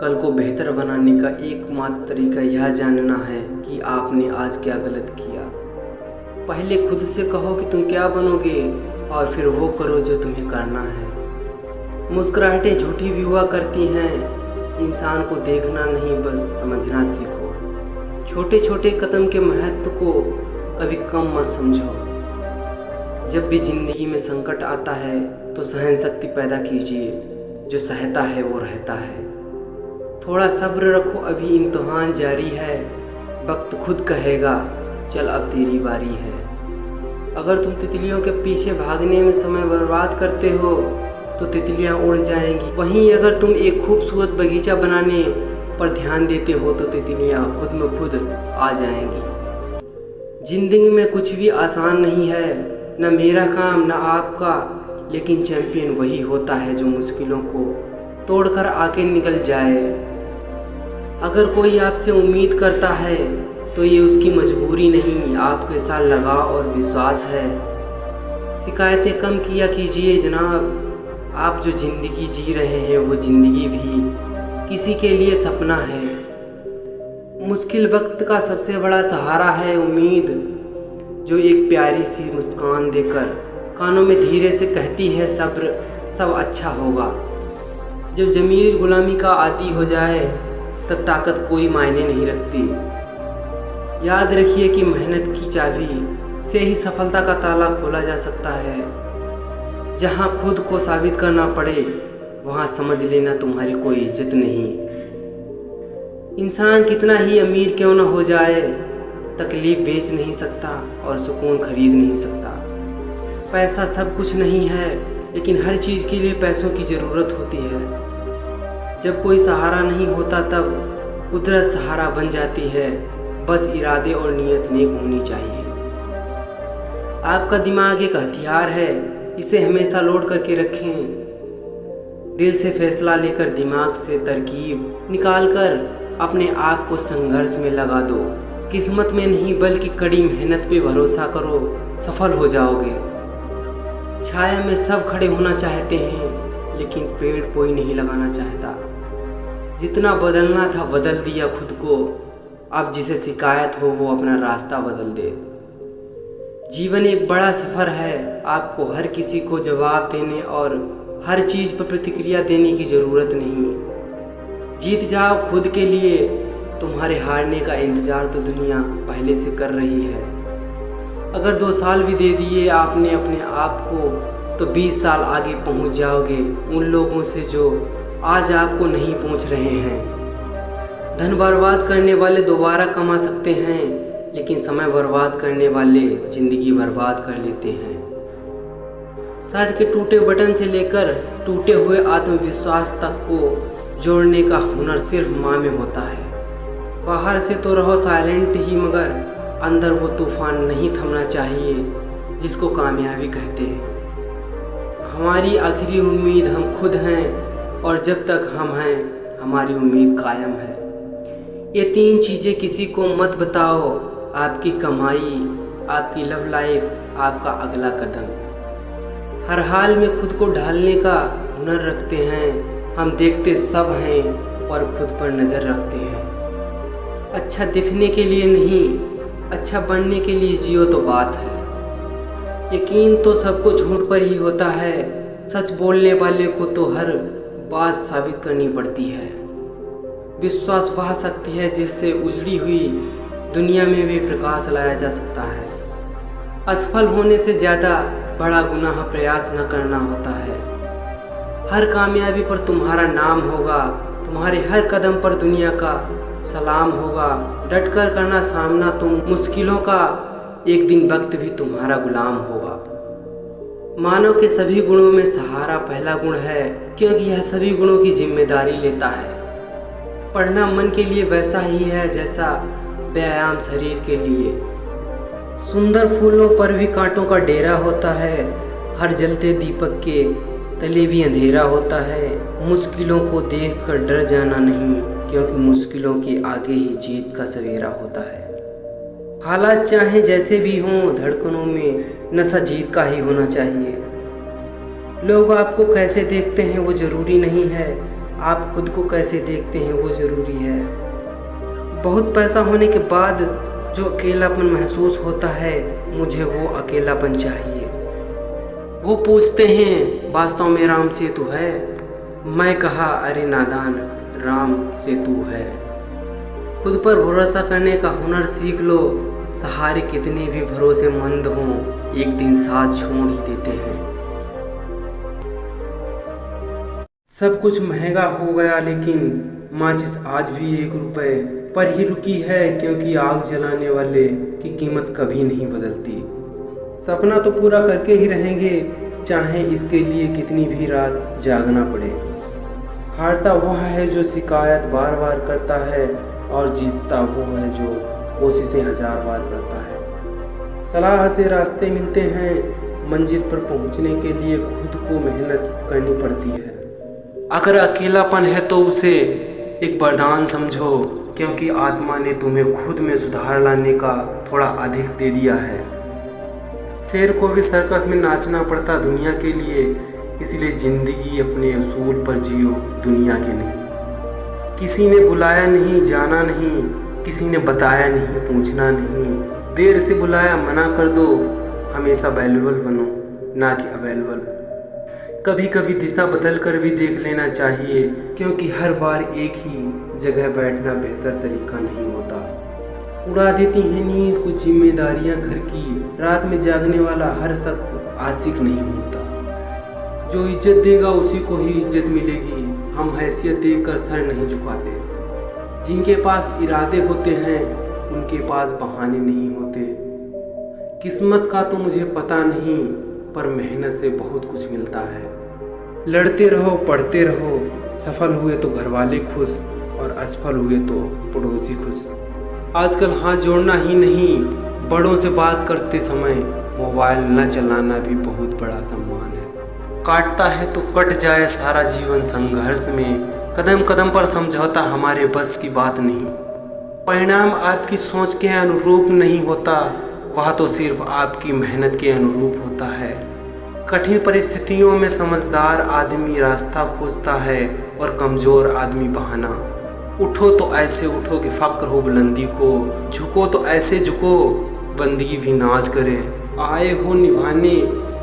कल को बेहतर बनाने का एकमात्र तरीका यह जानना है कि आपने आज क्या गलत किया। पहले खुद से कहो कि तुम क्या बनोगे और फिर वो करो जो तुम्हें करना है। मुस्कुराहटें झूठी भी हुआ करती हैं। इंसान को देखना नहीं, बस समझना सीखो। छोटे छोटे कदम के महत्व को कभी कम मत समझो। जब भी जिंदगी में संकट आता है तो सहन शक्ति पैदा कीजिए। जो सहता है वो रहता है। थोड़ा सब्र रखो, अभी इम्तिहान जारी है। वक्त खुद कहेगा चल अब तेरी बारी है। अगर तुम तितलियों के पीछे भागने में समय बर्बाद करते हो तो तितलियां उड़ जाएंगी। वहीं अगर तुम एक खूबसूरत बगीचा बनाने पर ध्यान देते हो तो तितलियां खुद में खुद आ जाएंगी। जिंदगी में कुछ भी आसान नहीं है, न मेरा काम न आपका, लेकिन चैंपियन वही होता है जो मुश्किलों को तोड़कर आगे निकल जाए। अगर कोई आपसे उम्मीद करता है तो ये उसकी मजबूरी नहीं, आपके साथ लगाव और विश्वास है। शिकायतें कम किया कीजिए जनाब। आप जो ज़िंदगी जी रहे हैं वो ज़िंदगी भी किसी के लिए सपना है। मुश्किल वक्त का सबसे बड़ा सहारा है उम्मीद, जो एक प्यारी सी मुस्कान देकर कानों में धीरे से कहती है सब्र, सब अच्छा होगा। जब ज़मीर गुलामी का आदी हो जाए तब ताकत कोई मायने नहीं रखती। याद रखिए कि मेहनत की चाबी से ही सफलता का ताला खोला जा सकता है। जहाँ खुद को साबित करना पड़े वहाँ समझ लेना तुम्हारी कोई इज्जत नहीं। इंसान कितना ही अमीर क्यों न हो जाए, तकलीफ बेच नहीं सकता और सुकून खरीद नहीं सकता। पैसा सब कुछ नहीं है, लेकिन हर चीज़ के लिए पैसों की ज़रूरत होती है। जब कोई सहारा नहीं होता तब कुदरत सहारा बन जाती है। बस इरादे और नीयत नेक होनी चाहिए। आपका दिमाग एक हथियार है, इसे हमेशा लोड करके रखें। दिल से फैसला लेकर दिमाग से तरकीब निकालकर अपने आप को संघर्ष में लगा दो। किस्मत में नहीं बल्कि कड़ी मेहनत पे भरोसा करो, सफल हो जाओगे। छाया में सब खड़े होना चाहते हैं, लेकिन पेड़ कोई नहीं लगाना चाहता। जितना बदलना था बदल दिया खुद को, अब जिसे शिकायत हो वो अपना रास्ता बदल दे। जीवन एक बड़ा सफ़र है, आपको हर किसी को जवाब देने और हर चीज़ पर प्रतिक्रिया देने की ज़रूरत नहीं। जीत जाओ खुद के लिए, तुम्हारे हारने का इंतज़ार तो दुनिया पहले से कर रही है। अगर 2 साल भी दे दिए आपने अपने आप को तो 20 साल आगे पहुंच जाओगे उन लोगों से जो आज आपको नहीं पहुंच रहे हैं। धन बर्बाद करने वाले दोबारा कमा सकते हैं, लेकिन समय बर्बाद करने वाले ज़िंदगी बर्बाद कर लेते हैं। शर्ट के टूटे बटन से लेकर टूटे हुए आत्मविश्वास तक को जोड़ने का हुनर सिर्फ माँ में होता है। बाहर से तो रहो साइलेंट ही, मगर अंदर वो तूफान नहीं थमना चाहिए जिसको कामयाबी कहते हैं। हमारी आखिरी उम्मीद हम खुद हैं, और जब तक हम हैं हमारी उम्मीद कायम है। ये 3 चीज़ें किसी को मत बताओ, आपकी कमाई, आपकी लव लाइफ, आपका अगला कदम। हर हाल में खुद को ढालने का हुनर रखते हैं। हम देखते सब हैं और खुद पर नज़र रखते हैं। अच्छा दिखने के लिए नहीं, अच्छा बनने के लिए जियो तो बात है। यकीन तो सबको झूठ पर ही होता है, सच बोलने वाले को तो हर बात साबित करनी पड़ती है। विश्वास वह शक्ति है जिससे उजड़ी हुई दुनिया में भी प्रकाश लाया जा सकता है। असफल होने से ज़्यादा बड़ा गुनाह प्रयास न करना होता है। हर कामयाबी पर तुम्हारा नाम होगा, तुम्हारे हर कदम पर दुनिया का सलाम होगा। डटकर करना सामना तुम मुश्किलों का, एक दिन वक्त भी तुम्हारा गुलाम होगा। मानव के सभी गुणों में सहारा पहला गुण है, क्योंकि यह सभी गुणों की जिम्मेदारी लेता है। पढ़ना मन के लिए वैसा ही है जैसा व्यायाम शरीर के लिए। सुंदर फूलों पर भी कांटों का डेरा होता है। हर जलते दीपक के तले भी अंधेरा होता है। मुश्किलों को देखकर डर जाना नहीं, क्योंकि मुश्किलों के आगे ही जीत का सवेरा होता है। हालात चाहे जैसे भी हों, धड़कनों में नशा जीत का ही होना चाहिए। लोग आपको कैसे देखते हैं वो ज़रूरी नहीं है, आप खुद को कैसे देखते हैं वो ज़रूरी है। बहुत पैसा होने के बाद जो अकेलापन महसूस होता है, मुझे वो अकेलापन चाहिए। वो पूछते हैं वास्तव में राम सेतु है? मैं कहा अरे नादान, राम सेतु है। खुद पर भरोसा करने का हुनर सीख लो। सहारे कितने भी भरोसेमंद हों, एक दिन साथ छोड़ ही देते हैं। सब कुछ महंगा हो गया, लेकिन माचिस आज भी 1 रुपए पर ही रुकी है, क्योंकि आग जलाने वाले की कीमत कभी नहीं बदलती। सपना तो पूरा करके ही रहेंगे, चाहे इसके लिए कितनी भी रात जागना पड़े। हारता वह है जो शिकायत बार बार करता है, और जीतता वो है जो कोशिशें 1000 बार करता है। सलाह से रास्ते मिलते हैं, मंजिल पर पहुंचने के लिए खुद को मेहनत करनी पड़ती है। अगर अकेलापन है तो उसे एक वरदान समझो, क्योंकि आत्मा ने तुम्हें खुद में सुधार लाने का थोड़ा अधिक दे दिया है। शेर को भी सर्कस में नाचना पड़ता दुनिया के लिए, इसलिए जिंदगी अपने उसूल पर जियो, दुनिया के नहीं। किसी ने बुलाया नहीं, जाना नहीं, किसी ने बताया नहीं, पूछना नहीं। देर से बुलाया मना कर दो, हमेशा अवेलेबल बनो, ना कि अवेलेबल। कभी कभी दिशा बदल कर भी देख लेना चाहिए, क्योंकि हर बार एक ही जगह बैठना बेहतर तरीका नहीं होता। उड़ा देती हैं नींद कुछ जिम्मेदारियां घर की। रात में जागने वाला हर शख्स आशिक नहीं होता। जो इज्जत देगा उसी को ही इज्जत मिलेगी। हम हैसियत देखकर सर नहीं झुकाते। जिनके पास इरादे होते हैं उनके पास बहाने नहीं होते। किस्मत का तो मुझे पता नहीं, पर मेहनत से बहुत कुछ मिलता है। लड़ते रहो, पढ़ते रहो, सफल हुए तो घर वाले खुश, और असफल हुए तो पड़ोसी खुश। आजकल हाथ जोड़ना ही नहीं, बड़ों से बात करते समय मोबाइल न चलाना भी बहुत बड़ा सम्मान है। काटता है तो कट जाए सारा जीवन संघर्ष में, कदम कदम पर समझौता हमारे बस की बात नहीं। परिणाम आपकी सोच के अनुरूप नहीं होता, वह तो सिर्फ आपकी मेहनत के अनुरूप होता है। कठिन परिस्थितियों में समझदार आदमी रास्ता खोजता है, और कमज़ोर आदमी बहाना। उठो तो ऐसे उठो कि फक्र हो बुलंदी को, झुको तो ऐसे झुको बंदगी भी नाज करे। आए हो निभाने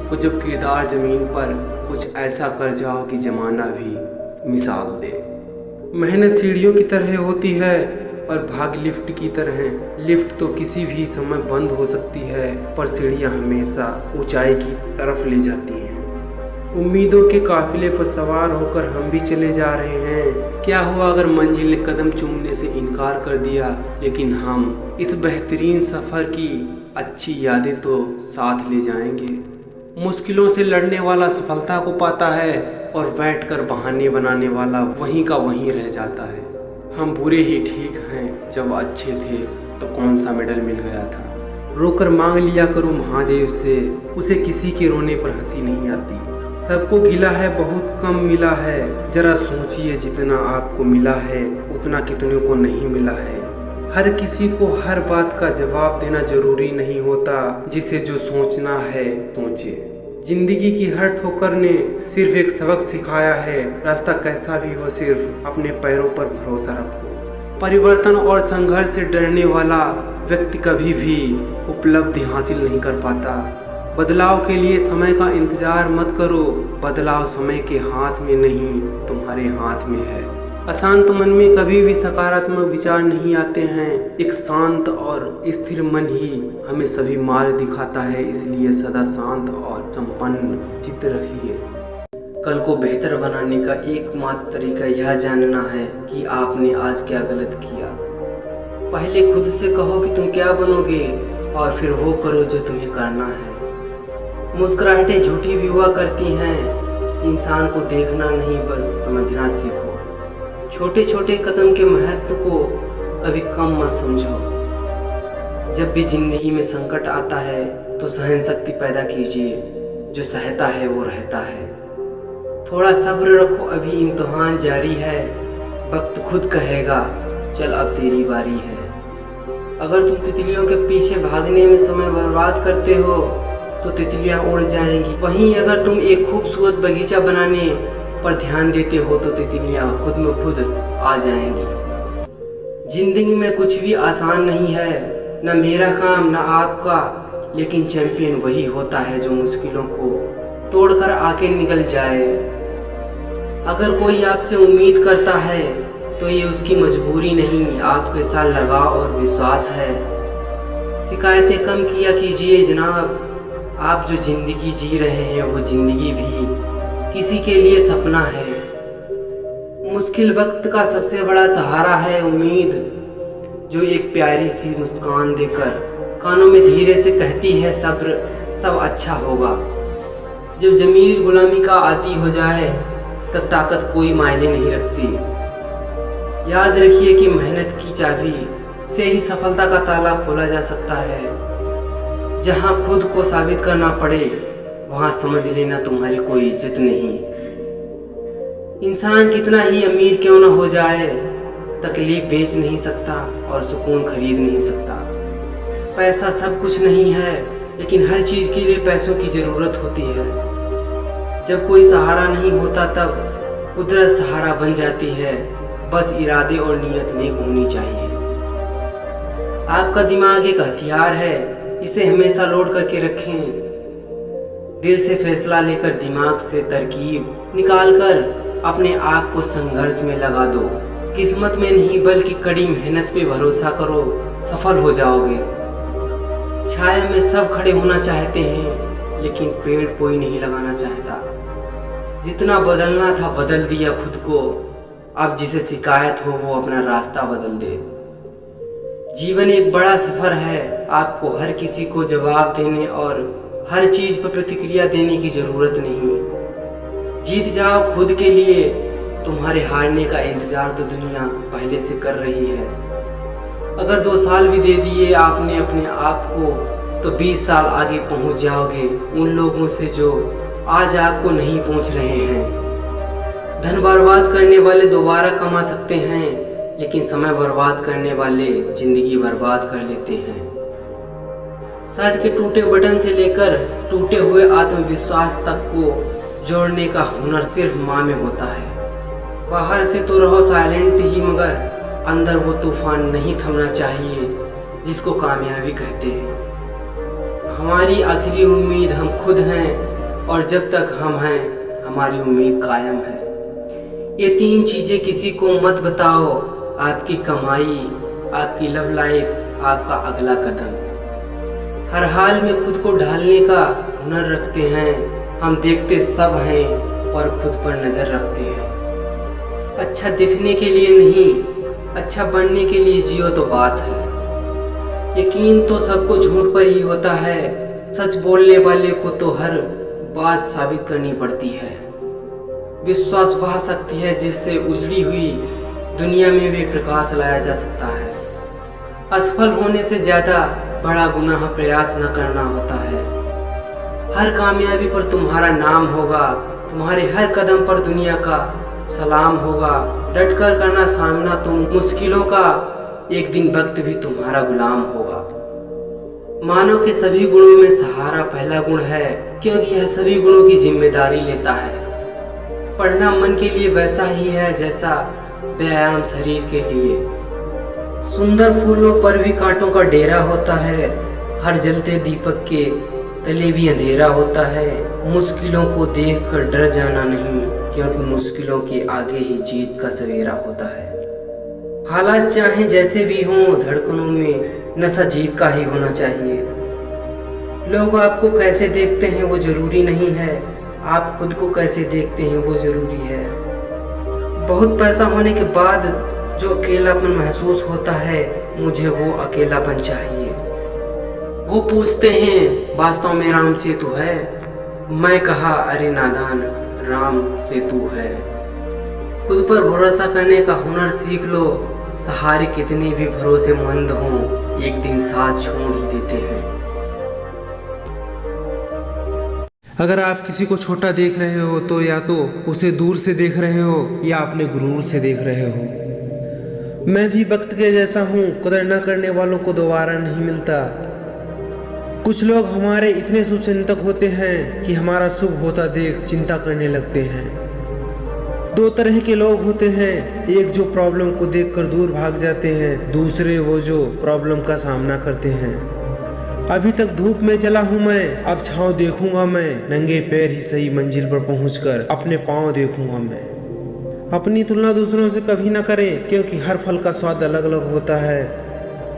को जब किरदार ज़मीन पर, कुछ ऐसा कर जाओ कि ज़माना भी मिसाल दे। मेहनत सीढ़ियों की तरह होती है, और भाग्य लिफ्ट की तरह। लिफ्ट तो किसी भी समय बंद हो सकती है, पर सीढ़ियां हमेशा ऊंचाई की तरफ ले जाती हैं। उम्मीदों के काफिले पर सवार होकर हम भी चले जा रहे हैं। क्या हुआ अगर मंजिल ने कदम चूमने से इनकार कर दिया, लेकिन हम इस बेहतरीन सफ़र की अच्छी यादें तो साथ ले जाएंगे। मुश्किलों से लड़ने वाला सफलता को पाता है, और बैठकर बहाने बनाने वाला वहीं का वहीं रह जाता है। हम बुरे ही ठीक हैं, जब अच्छे थे तो कौन सा मेडल मिल गया था। रोकर मांग लिया करो महादेव से, उसे किसी के रोने पर हंसी नहीं आती। सबको गिला है, बहुत कम मिला है। जरा सोचिए, जितना आपको मिला है उतना कितने को नहीं मिला है। हर किसी को हर बात का जवाब देना जरूरी नहीं होता। जिसे जो सोचना है सोचे। जिंदगी की हर ठोकर ने सिर्फ एक सबक सिखाया है, रास्ता कैसा भी हो सिर्फ अपने पैरों पर भरोसा रखो। परिवर्तन और संघर्ष से डरने वाला व्यक्ति कभी भी उपलब्धि हासिल नहीं कर पाता। बदलाव के लिए समय का इंतजार मत करो, बदलाव समय के हाथ में नहीं तुम्हारे हाथ में है। अशांत मन में कभी भी सकारात्मक विचार नहीं आते हैं। एक शांत और स्थिर मन ही हमें सभी मार्ग दिखाता है, इसलिए सदा शांत और संपन्न चित्त रखिए। कल को बेहतर बनाने का एकमात्र तरीका यह जानना है कि आपने आज क्या गलत किया। पहले खुद से कहो कि तुम क्या बनोगे, और फिर वो करो जो तुम्हें करना है। मुस्कुराहटें झूठी भी हुआ करती हैं, इंसान को देखना नहीं बस समझना सीखो। छोटे छोटे कदम के महत्व को कभी कम मत समझो। जब भी जिंदगी में संकट आता है तो सहन शक्ति पैदा कीजिए, जो सहता है वो रहता है। थोड़ा सब्र रखो, अभी इम्तिहान जारी है। वक्त खुद कहेगा चल अब तेरी बारी है। अगर तुम तितलियों के पीछे भागने में समय बर्बाद करते हो तो तितलियां उड़ जाएंगी। वहीं अगर तुम एक खूबसूरत बगीचा बनाने पर ध्यान देते हो तो तितलियां खुद में खुद आ जाएंगी। जिंदगी में कुछ भी आसान नहीं है, न मेरा काम न आपका, लेकिन चैंपियन वही होता है जो मुश्किलों को तोड़कर आगे निकल जाए। अगर कोई आपसे उम्मीद करता है तो ये उसकी मजबूरी नहीं, आपके साथ लगाव और विश्वास है। शिकायतें कम किया कीजिए जनाब, आप जो जिंदगी जी रहे हैं वो जिंदगी भी किसी के लिए सपना है। मुश्किल वक्त का सबसे बड़ा सहारा है उम्मीद, जो एक प्यारी सी मुस्कान देकर कानों में धीरे से कहती है सब्र, सब अच्छा होगा। जब ज़मीर गुलामी का आदी हो जाए तब ताकत कोई मायने नहीं रखती। याद रखिए कि मेहनत की चाबी से ही सफलता का ताला खोला जा सकता है। जहां खुद को साबित करना पड़े वहां समझ लेना तुम्हारी कोई इज्जत नहीं। इंसान कितना ही अमीर क्यों न हो जाए, तकलीफ बेच नहीं सकता और सुकून खरीद नहीं सकता। पैसा सब कुछ नहीं है, लेकिन हर चीज के लिए पैसों की जरूरत होती है। जब कोई सहारा नहीं होता तब कुदरत सहारा बन जाती है। बस इरादे और नीयत नेक होनी चाहिए। आपका दिमाग एक हथियार है, इसे हमेशा लोड करके रखें। दिल से फैसला लेकर दिमाग से तरकीब निकालकर अपने आप को संघर्ष में लगा दो। किस्मत में नहीं बल्कि कड़ी मेहनत पे भरोसा करो, सफल हो जाओगे। छाया में सब खड़े होना चाहते हैं, लेकिन पेड़ कोई नहीं लगाना चाहता। जितना बदलना था बदल दिया खुद को, अब जिसे शिकायत हो वो अपना रास्ता बदल दे। जीवन एक बड़ा सफर है, आपको हर किसी को जवाब देने और हर चीज पर प्रतिक्रिया देने की जरूरत नहीं। जीत जाओ खुद के लिए, तुम्हारे हारने का इंतजार तो दुनिया पहले से कर रही है। अगर 2 साल भी दे दिए आपने अपने आप को, तो 20 साल आगे पहुंच जाओगे उन लोगों से जो आज आपको नहीं पहुंच रहे हैं। धन बर्बाद करने वाले दोबारा कमा सकते हैं, लेकिन समय बर्बाद करने वाले जिंदगी बर्बाद कर लेते हैं। शर्ट के टूटे बटन से लेकर टूटे हुए आत्मविश्वास तक को जोड़ने का हुनर सिर्फ माँ में होता है। बाहर से तो रहो साइलेंट ही, मगर अंदर वो तूफान नहीं थमना चाहिए जिसको कामयाबी कहते हैं। हमारी आखिरी उम्मीद हम खुद हैं, और जब तक हम हैं हमारी उम्मीद कायम है। ये 3 चीजें किसी को मत बताओ, आपकी कमाई, आपकी लव लाइफ, आपका अगला कदम। हर हाल में खुद को ढालने का हुनर रखते हैं। हम देखते सब हैं और खुद पर नजर रखते हैं। अच्छा दिखने के लिए नहीं, अच्छा बनने के लिए जियो तो बात है। यकीन तो सबको झूठ पर ही होता है, सच बोलने वाले को तो हर बात साबित करनी पड़ती है। विश्वास वह शक्ति है जिससे उजड़ी हुई दुनिया में भी प्रकाश लाया जा सकता है। असफल होने से ज्यादा बड़ा गुनाह प्रयास न करना होता है। हर कामयाबी पर तुम्हारा नाम होगा, तुम्हारे हर कदम पर दुनिया का सलाम होगा। डटकर करना सामना तुम मुश्किलों का, एक दिन वक्त भी तुम्हारा गुलाम होगा। मानव के सभी गुणों में सहारा पहला गुण है, क्योंकि यह सभी गुणों की जिम्मेदारी लेता है। पढ़ना मन के लिए वैसा ही है जैसा व्यायाम शरीर के लिए। सुंदर फूलों पर भी कांटों का डेरा होता है, हर जलते दीपक के तले भी अंधेरा होता है। मुश्किलों को देखकर डर जाना नहीं, क्योंकि मुश्किलों के आगे ही जीत का सवेरा होता है। हालात चाहे जैसे भी हों, धड़कनों में नशा जीत का ही होना चाहिए। लोग आपको कैसे देखते हैं वो जरूरी नहीं है, आप खुद को कैसे देखते हैं वो जरूरी है। बहुत पैसा होने के बाद जो अकेलापन महसूस होता है, मुझे वो अकेलापन चाहिए। वो पूछते हैं वास्तव में राम सेतु है, मैं कहा अरे नादान राम सेतु है। खुद पर भरोसा करने का हुनर सीख लो, सहारे कितने भी भरोसेमंद हों, एक दिन साथ छोड़ ही देते हैं। अगर आप किसी को छोटा देख रहे हो तो या तो उसे दूर से देख रहे हो या अपने गुरूर से देख रहे हो। मैं भी वक्त के जैसा हूँ, कदर न करने वालों को दोबारा नहीं मिलता। कुछ लोग हमारे इतने शुभचिंतक होते हैं कि हमारा शुभ होता देख चिंता करने लगते हैं। दो तरह के लोग होते हैं, एक जो प्रॉब्लम को देखकर दूर भाग जाते हैं, दूसरे वो जो प्रॉब्लम का सामना करते हैं। अभी तक धूप में चला हूँ मैं, अब छाँव देखूंगा मैं, नंगे पैर ही सही मंजिल पर पहुंचकर अपने पाँव देखूंगा मैं। अपनी तुलना दूसरों से कभी ना करें, क्योंकि हर फल का स्वाद अलग अलग होता है।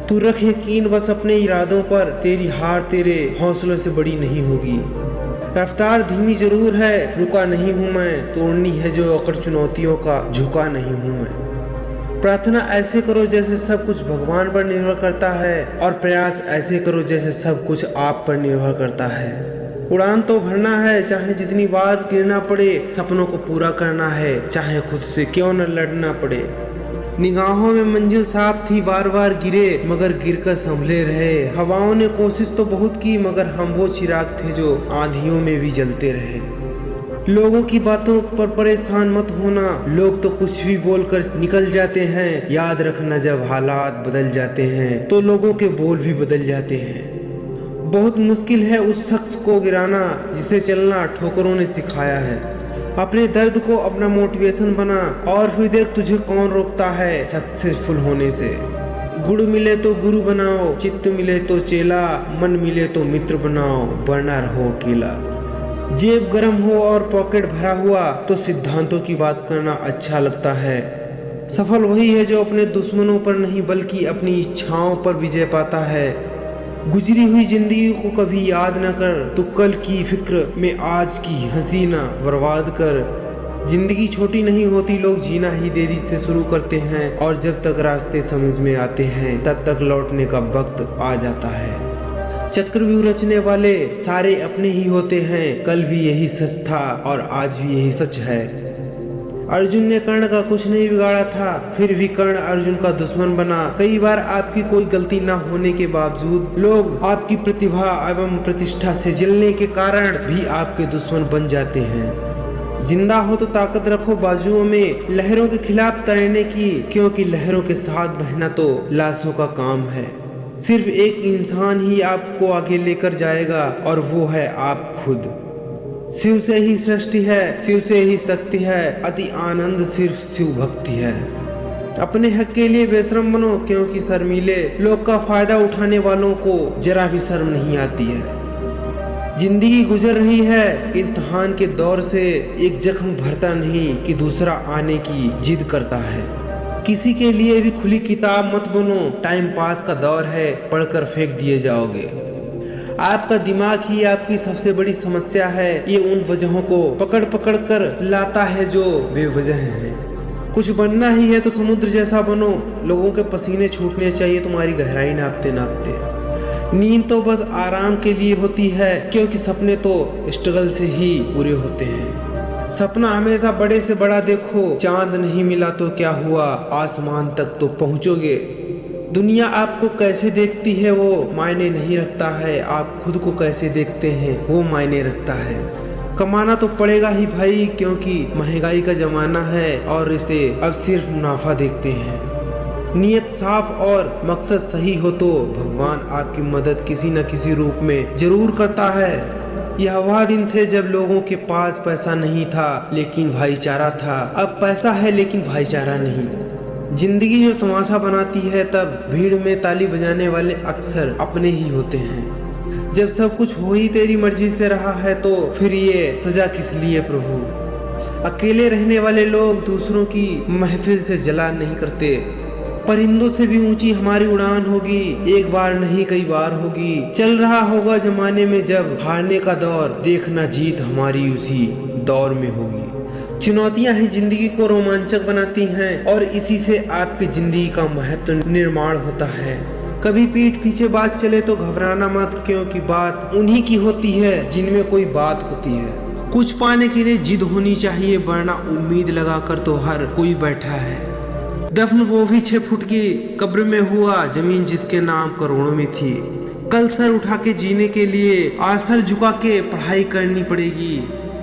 तू रख यकीन बस अपने इरादों पर, तेरी हार तेरे हौसलों से बड़ी नहीं होगी। रफ्तार धीमी जरूर है, रुका नहीं हूँ मैं, तोड़नी है जो अकड़ चुनौतियों का, झुका नहीं हूँ मैं। प्रार्थना ऐसे करो जैसे सब कुछ भगवान पर निर्भर करता है, और प्रयास ऐसे करो जैसे सब कुछ आप पर निर्भर करता है। उड़ान तो भरना है, चाहे जितनी बार गिरना पड़े, सपनों को पूरा करना है, चाहे खुद से क्यों न लड़ना पड़े। निगाहों में मंजिल साफ थी, बार बार गिरे मगर गिरकर संभले रहे। हवाओं ने कोशिश तो बहुत की, मगर हम वो चिराग थे जो आंधियों में भी जलते रहे। लोगों की बातों पर परेशान मत होना, लोग तो कुछ भी बोलकर निकल जाते हैं। याद रखना, जब हालात बदल जाते हैं तो लोगों के बोल भी बदल जाते हैं। बहुत मुश्किल है उस शख्स को गिराना जिसे चलना ठोकरों ने सिखाया है। अपने दर्द को अपना मोटिवेशन बना, और फिर देख तुझे कौन रोकता है सक्सेसफुल होने से। गुड़ मिले तो गुरु बनाओ, चित्त मिले तो चेला, मन मिले तो मित्र बनाओ, वरना रहो अकेला। जेब गर्म हो और पॉकेट भरा हुआ तो सिद्धांतों की बात करना अच्छा लगता है। सफल वही है जो अपने दुश्मनों पर नहीं बल्कि अपनी इच्छाओं पर विजय पाता है। गुजरी हुई जिंदगी को कभी याद न कर, तू कल की फिक्र में आज की हंसी ना बर्बाद कर। जिंदगी छोटी नहीं होती, लोग जीना ही देरी से शुरू करते हैं, और जब तक रास्ते समझ में आते हैं तब तक लौटने का वक्त आ जाता है। चक्रव्यूह रचने वाले सारे अपने ही होते हैं, कल भी यही सच था और आज भी यही सच है। अर्जुन ने कर्ण का कुछ नहीं बिगाड़ा था, फिर भी कर्ण अर्जुन का दुश्मन बना। कई बार आपकी कोई गलती न होने के बावजूद लोग आपकी प्रतिभा एवं प्रतिष्ठा से जलने के कारण भी आपके दुश्मन बन जाते हैं। जिंदा हो तो ताकत रखो बाजुओं में, लहरों के खिलाफ तैरने की, क्योंकि लहरों के साथ बहना तो लाशों का काम है। सिर्फ एक इंसान ही आपको आगे लेकर जाएगा, और वो है आप खुद। शिव से ही सृष्टि है, शिव से ही शक्ति है, अति आनंद सिर्फ शिव भक्ति है। अपने हक के लिए बेशर्म बनो, क्योंकि शर्मीले लोग का फायदा उठाने वालों को जरा भी शर्म नहीं आती है। जिंदगी गुजर रही है इम्तिहान के दौर से, एक जख्म भरता नहीं कि दूसरा आने की जिद करता है। किसी के लिए भी खुली किताब मत बनो, टाइम पास का दौर है, पढ़कर फेंक दिए जाओगे। आपका दिमाग ही आपकी सबसे बड़ी समस्या है, ये उन वजहों को पकड़ पकड़ कर लाता है जो बेवजह हैं। कुछ बनना ही है तो समुद्र जैसा बनो, लोगों के पसीने छूटने चाहिए तुम्हारी गहराई नापते नापते। नींद तो बस आराम के लिए होती है, क्योंकि सपने तो स्ट्रगल से ही पूरे होते हैं। सपना हमेशा बड़े से बड़ा देखो, चांद नहीं मिला तो क्या हुआ, आसमान तक तो पहुंचोगे। दुनिया आपको कैसे देखती है वो मायने नहीं रखता है, आप खुद को कैसे देखते हैं वो मायने रखता है। कमाना तो पड़ेगा ही भाई, क्योंकि महंगाई का जमाना है और रिश्ते अब सिर्फ मुनाफा देखते हैं। नियत साफ और मकसद सही हो तो भगवान आपकी मदद किसी न किसी रूप में जरूर करता है। यह वह दिन थे जब लोगों के पास पैसा नहीं था लेकिन भाईचारा था, अब पैसा है लेकिन भाईचारा नहीं। जिंदगी जो तमाशा बनाती है तब भीड़ में ताली बजाने वाले अक्सर अपने ही होते हैं। जब सब कुछ हो ही तेरी मर्जी से रहा है तो फिर ये सजा किस लिए प्रभु। अकेले रहने वाले लोग दूसरों की महफिल से जला नहीं करते। परिंदों से भी ऊंची हमारी उड़ान होगी, एक बार नहीं कई बार होगी। चल रहा होगा जमाने में जब हारने का दौर, देखना जीत हमारी उसी दौर में होगी। चुनौतियां ही जिंदगी को रोमांचक बनाती हैं, और इसी से आपकी जिंदगी का महत्व निर्माण होता है। कभी पीठ पीछे बात चले तो घबराना मत, क्योंकि बात उन्हीं की होती है जिनमें कोई बात होती है। कुछ पाने के लिए जिद होनी चाहिए, वरना उम्मीद लगाकर तो हर कोई बैठा है। दफन वो भी 6 फुट की कब्र में हुआ, जमीन जिसके नाम करोड़ों में थी। कल सर उठा के जीने के लिए आज सर झुका के पढ़ाई करनी पड़ेगी।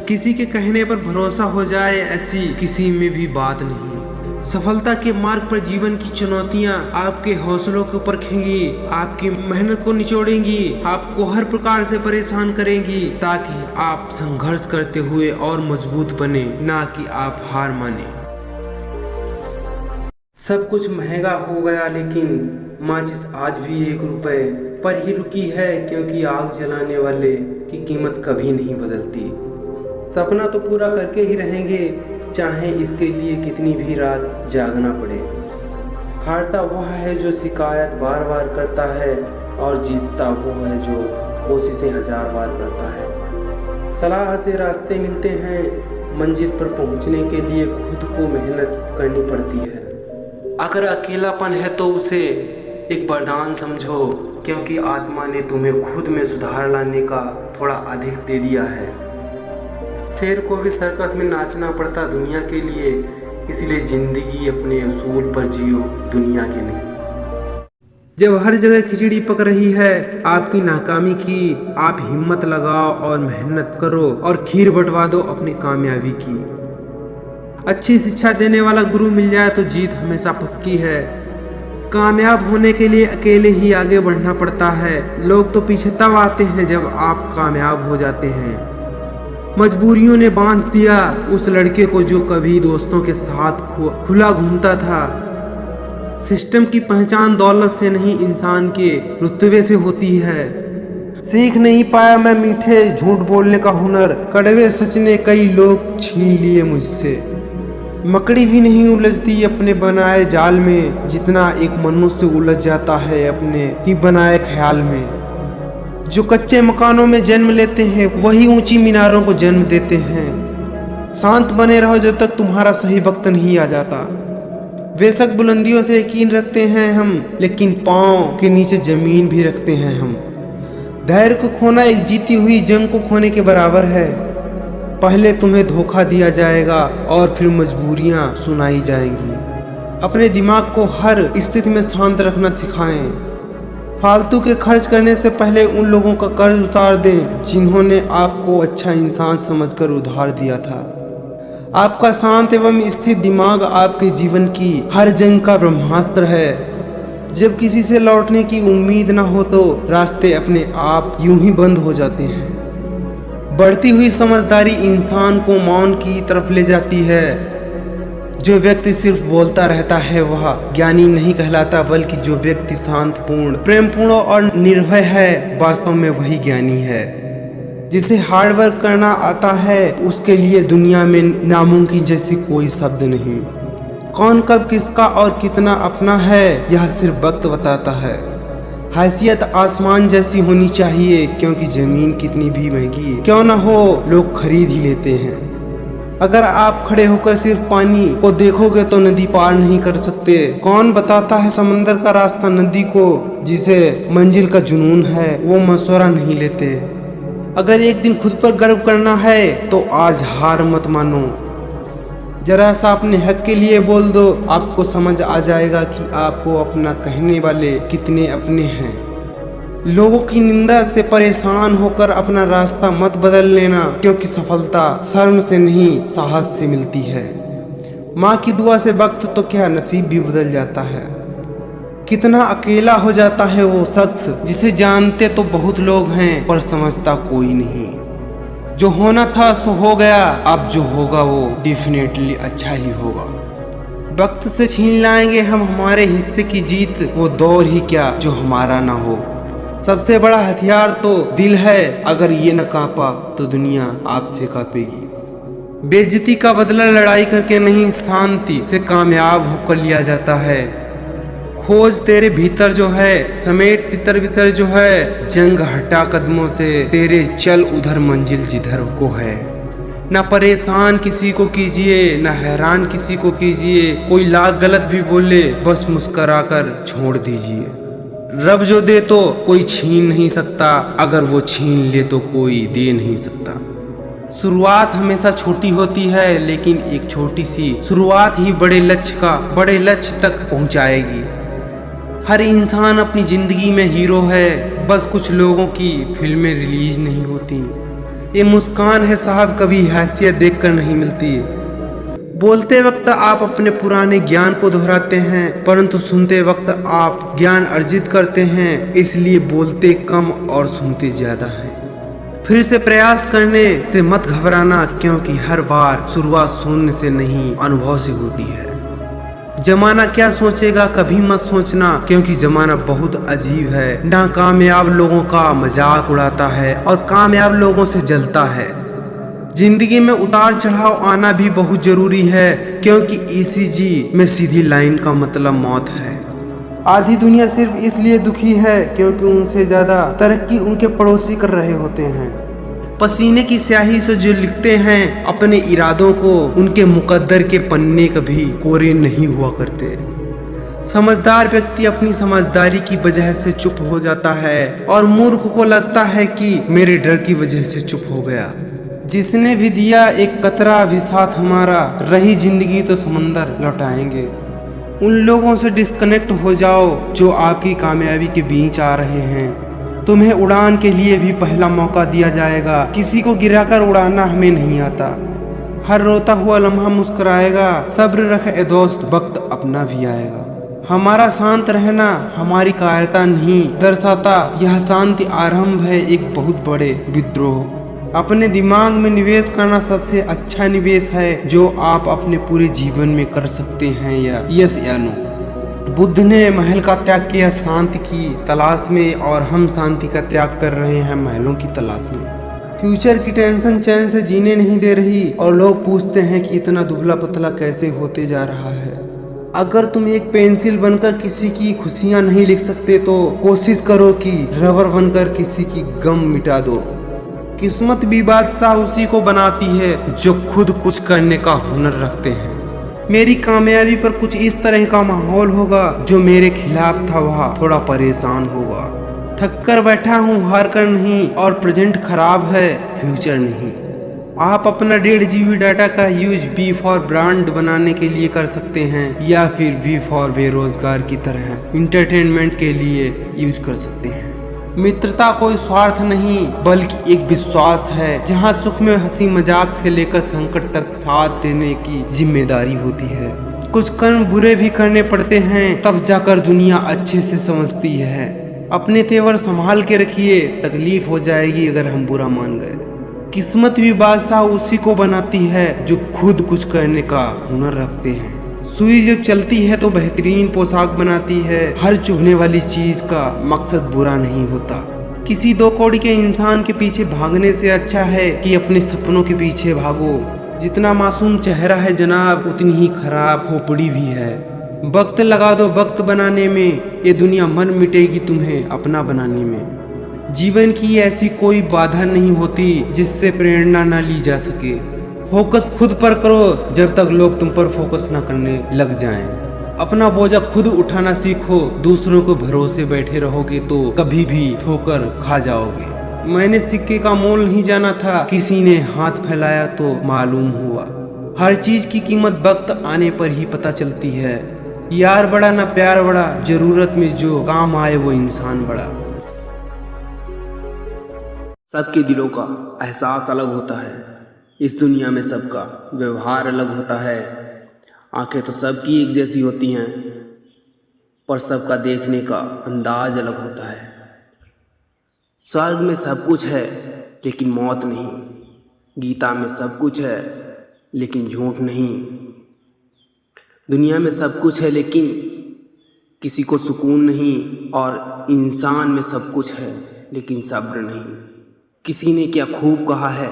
किसी के कहने पर भरोसा हो जाए ऐसी किसी में भी बात नहीं। सफलता के मार्ग पर जीवन की चुनौतियां आपके हौसलों को परखेंगी, आपकी मेहनत को निचोड़ेंगी, आपको हर प्रकार से परेशान करेंगी, ताकि आप संघर्ष करते हुए और मजबूत बने, ना कि आप हार माने। सब कुछ महंगा हो गया, लेकिन माचिस आज भी 1 रुपए पर ही रुकी है, क्योंकि आग जलाने वाले की कीमत कभी नहीं बदलती। सपना तो पूरा करके ही रहेंगे, चाहे इसके लिए कितनी भी रात जागना पड़े। हारता वह है जो शिकायत बार बार करता है, और जीतता वो है जो कोशिशें 1000 बार करता है। सलाह से रास्ते मिलते हैं, मंजिल पर पहुंचने के लिए खुद को मेहनत करनी पड़ती है। अगर अकेलापन है तो उसे एक वरदान समझो, क्योंकि आत्मा ने तुम्हें खुद में सुधार लाने का थोड़ा अधिक दे दिया है। शेर को भी सर्कस में नाचना पड़ता दुनिया के लिए, इसलिए जिंदगी अपने असूल पर जियो, दुनिया के नहीं। जब हर जगह खिचड़ी पक रही है आपकी नाकामी की, आप हिम्मत लगाओ और मेहनत करो और खीर बंटवा दो अपनी कामयाबी की। अच्छी शिक्षा देने वाला गुरु मिल जाए तो जीत हमेशा पक्की है। कामयाब होने के लिए अकेले ही आगे बढ़ना पड़ता है। लोग तो पीछे तब आते हैं जब आप कामयाब हो जाते हैं। मजबूरियों ने बांध दिया उस लड़के को जो कभी दोस्तों के साथ खुला घूमता था। सिस्टम की पहचान दौलत से नहीं, इंसान के रुतबे से होती है। सीख नहीं पाया मैं मीठे झूठ बोलने का हुनर, कड़वे सच ने कई लोग छीन लिए मुझसे। मकड़ी भी नहीं उलझती अपने बनाए जाल में, जितना एक मनुष्य उलझ जाता है अपने ही बनाए ख्याल में। जो कच्चे मकानों में जन्म लेते हैं वही ऊंची मीनारों को जन्म देते हैं। शांत बने रहो जब तक तुम्हारा सही वक्त नहीं आ जाता। बेशक बुलंदियों से यकीन रखते हैं हम, लेकिन पांव के नीचे जमीन भी रखते हैं हम। धैर्य को खोना एक जीती हुई जंग को खोने के बराबर है। पहले तुम्हें धोखा दिया जाएगा और फिर मजबूरियां सुनाई जाएंगी। अपने दिमाग को हर स्थिति में शांत रखना सिखाएं। फालतू के खर्च करने से पहले उन लोगों का कर्ज उतार दें जिन्होंने आपको अच्छा इंसान समझकर उधार दिया था। आपका शांत एवं स्थिर दिमाग आपके जीवन की हर जंग का ब्रह्मास्त्र है। जब किसी से लौटने की उम्मीद न हो तो रास्ते अपने आप यूं ही बंद हो जाते हैं। बढ़ती हुई समझदारी इंसान को मौन की तरफ ले जाती है। जो व्यक्ति सिर्फ बोलता रहता है वह ज्ञानी नहीं कहलाता, बल्कि जो व्यक्ति शांतपूर्ण, प्रेमपूर्ण और निर्भय है वास्तव में वही ज्ञानी है। जिसे हार्ड वर्क करना आता है उसके लिए दुनिया में नामुमकिन जैसी कोई शब्द नहीं। कौन कब किसका और कितना अपना है यह सिर्फ वक्त बताता है। हैसियत आसमान जैसी होनी चाहिए, क्योंकि जमीन कितनी भी महंगी क्यों न हो लोग खरीद ही लेते हैं। अगर आप खड़े होकर सिर्फ पानी को देखोगे तो नदी पार नहीं कर सकते। कौन बताता है समंदर का रास्ता नदी को? जिसे मंजिल का जुनून है वो मशवरा नहीं लेते। अगर एक दिन खुद पर गर्व करना है तो आज हार मत मानो। जरा सा अपने हक के लिए बोल दो, आपको समझ आ जाएगा कि आपको अपना कहने वाले कितने अपने हैं। लोगों की निंदा से परेशान होकर अपना रास्ता मत बदल लेना, क्योंकि सफलता शर्म से नहीं साहस से मिलती है। माँ की दुआ से वक्त तो क्या नसीब भी बदल जाता है। कितना अकेला हो जाता है वो शख्स जिसे जानते तो बहुत लोग हैं पर समझता कोई नहीं। जो होना था सो हो गया, अब जो होगा वो डेफिनेटली अच्छा ही होगा। वक्त से छीन लाएंगे हम हमारे हिस्से की जीत, वो दौर ही क्या जो हमारा ना हो। सबसे बड़ा हथियार तो दिल है, अगर ये न कांपा तो दुनिया आपसे कांपेगी। बेइज्जती का बदला लड़ाई करके नहीं, शांति से कामयाब होकर लिया जाता है। खोज तेरे भीतर जो है, समेट तितर बितर जो है, जंग हटा कदमों से तेरे, चल उधर मंजिल जिधर को है। ना परेशान किसी को कीजिए, ना हैरान किसी को कीजिए। कोई लाख गलत भी बोले बस मुस्करा कर छोड़ दीजिए। रब जो दे तो कोई छीन नहीं सकता, अगर वो छीन ले तो कोई दे नहीं सकता। शुरुआत हमेशा छोटी होती है, लेकिन एक छोटी सी शुरुआत ही बड़े लक्ष्य तक पहुंचाएगी। हर इंसान अपनी जिंदगी में हीरो है, बस कुछ लोगों की फिल्में रिलीज नहीं होती। ये मुस्कान है साहब कभी हैसियत देखकर नहीं मिलती। बोलते वक्त आप अपने पुराने ज्ञान को दोहराते हैं, परंतु सुनते वक्त आप ज्ञान अर्जित करते हैं। इसलिए बोलते कम और सुनते ज्यादा हैं। फिर से प्रयास करने से मत घबराना, क्योंकि हर बार शुरुआत शून्य से नहीं, अनुभव से होती है। जमाना क्या सोचेगा कभी मत सोचना, क्योंकि जमाना बहुत अजीब है। नाकामयाब लोगों का मजाक उड़ाता है और कामयाब लोगों से जलता है। जिंदगी में उतार चढ़ाव आना भी बहुत जरूरी है, क्योंकि ECG में सीधी लाइन का मतलब मौत है। आधी दुनिया सिर्फ इसलिए दुखी है क्योंकि उनसे ज्यादा तरक्की उनके पड़ोसी कर रहे होते हैं। पसीने की स्याही से जो लिखते हैं अपने इरादों को, उनके मुकद्दर के पन्ने कभी कोरे नहीं हुआ करते। समझदार व्यक्ति अपनी समझदारी की वजह से चुप हो जाता है और मूर्ख को लगता है कि मेरे डर की वजह से चुप हो गया। जिसने भी दिया एक कतरा भी साथ हमारा, रही जिंदगी तो समंदर लौटाएंगे। उन लोगों से डिस्कनेक्ट हो जाओ जो आपकी कामयाबी के बीच आ रहे हैं। तुम्हें उड़ान के लिए भी पहला मौका दिया जाएगा। किसी को गिराकर उड़ाना हमें नहीं आता। हर रोता हुआ लम्हा मुस्कुराएगा। सब्र रख ए दोस्त, वक्त अपना भी आएगा। हमारा शांत रहना हमारी कायरता नहीं दर्शाता, यह शांति आरंभ है एक बहुत बड़े विद्रोह। अपने दिमाग में निवेश करना सबसे अच्छा निवेश है जो आप अपने पूरे जीवन में कर सकते हैं। या यस या नो। बुद्ध ने महल का त्याग किया शांति की तलाश में, और हम शांति का त्याग कर रहे हैं महलों की तलाश में। फ्यूचर की टेंशन चैन से जीने नहीं दे रही, और लोग पूछते हैं कि इतना दुबला पतला कैसे होते जा रहा है। अगर तुम एक पेंसिल बनकर किसी की खुशियां नहीं लिख सकते तो कोशिश करो कि रबर बनकर किसी की गम मिटा दो। किस्मत भी बादशाह उसी को बनाती है जो खुद कुछ करने का हुनर रखते हैं। मेरी कामयाबी पर कुछ इस तरह का माहौल होगा, जो मेरे खिलाफ था वह थोड़ा परेशान होगा। थक कर बैठा हूँ, हार कर नहीं, और प्रेजेंट खराब है, फ्यूचर नहीं। आप अपना 1.5 GB डाटा का यूज B फॉर ब्रांड बनाने के लिए कर सकते हैं, या फिर B फॉर बेरोजगार की तरह इंटरटेनमेंट के लिए यूज कर सकते हैं। मित्रता कोई स्वार्थ नहीं बल्कि एक विश्वास है, जहां सुख में हंसी मजाक से लेकर संकट तक साथ देने की जिम्मेदारी होती है। कुछ कर्म बुरे भी करने पड़ते हैं, तब जाकर दुनिया अच्छे से समझती है। अपने तेवर संभाल के रखिए, तकलीफ हो जाएगी अगर हम बुरा मान गए। किस्मत भी बादशाह उसी को बनाती है जो खुद कुछ करने का हुनर रखते हैं। सुई जब चलती है तो बेहतरीन पोशाक बनाती है। हर चुभने वाली चीज का मकसद बुरा नहीं होता। किसी 2 कौड़ी के इंसान के पीछे भागने से अच्छा है कि अपने सपनों के पीछे भागो। जितना मासूम चेहरा है जनाब, उतनी ही खराब खोपड़ी भी है। वक्त लगा दो वक्त बनाने में, ये दुनिया मन मिटेगी तुम्हें अपना बनाने में। जीवन की ऐसी कोई बाधा नहीं होती जिससे प्रेरणा न ली जा सके। फोकस खुद पर करो जब तक लोग तुम पर फोकस न करने लग जाएं। अपना बोझा खुद उठाना सीखो। दूसरों को भरोसे बैठे रहोगे तो कभी भी ठोकर खा जाओगे। मैंने सिक्के का मोल नहीं जाना था, किसी ने हाथ फैलाया तो मालूम हुआ। हर चीज की कीमत वक्त आने पर ही पता चलती है। यार बड़ा ना प्यार बड़ा, जरूरत में जो काम आए वो इंसान बड़ा। सबके दिलों का एहसास अलग होता है। इस दुनिया में सबका व्यवहार अलग होता है। आंखें तो सबकी एक जैसी होती हैं, पर सबका देखने का अंदाज अलग होता है। स्वर्ग में सब कुछ है लेकिन मौत नहीं। गीता में सब कुछ है लेकिन झूठ नहीं। दुनिया में सब कुछ है लेकिन किसी को सुकून नहीं, और इंसान में सब कुछ है लेकिन सब्र नहीं। किसी ने क्या खूब कहा है,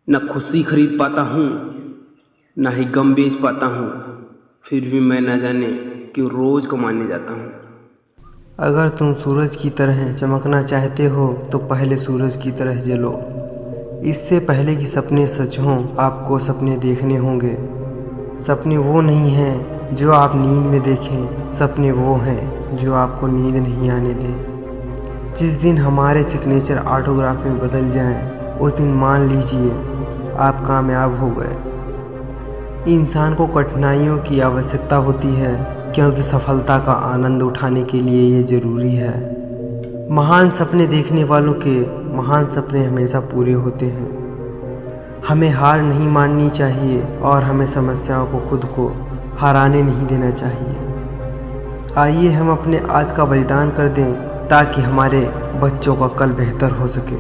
न खुशी खरीद पाता हूँ न ही गम बेच पाता हूँ, फिर भी मैं न जाने क्यों रोज़ कमाने जाता हूँ। अगर तुम सूरज की तरह चमकना चाहते हो तो पहले सूरज की तरह जलो। इससे पहले कि सपने सच हों, आपको सपने देखने होंगे। सपने वो नहीं हैं जो आप नींद में देखें, सपने वो हैं जो आपको नींद नहीं आने दें। जिस दिन हमारे सिग्नेचर ऑटोग्राफ में बदल जाएं, उस दिन मान लीजिए आप कामयाब हो गए। इंसान को कठिनाइयों की आवश्यकता होती है, क्योंकि सफलता का आनंद उठाने के लिए ये ज़रूरी है। महान सपने देखने वालों के महान सपने हमेशा पूरे होते हैं। हमें हार नहीं माननी चाहिए और हमें समस्याओं को खुद को हारने नहीं देना चाहिए। आइए हम अपने आज का बलिदान कर दें ताकि हमारे बच्चों का कल बेहतर हो सके।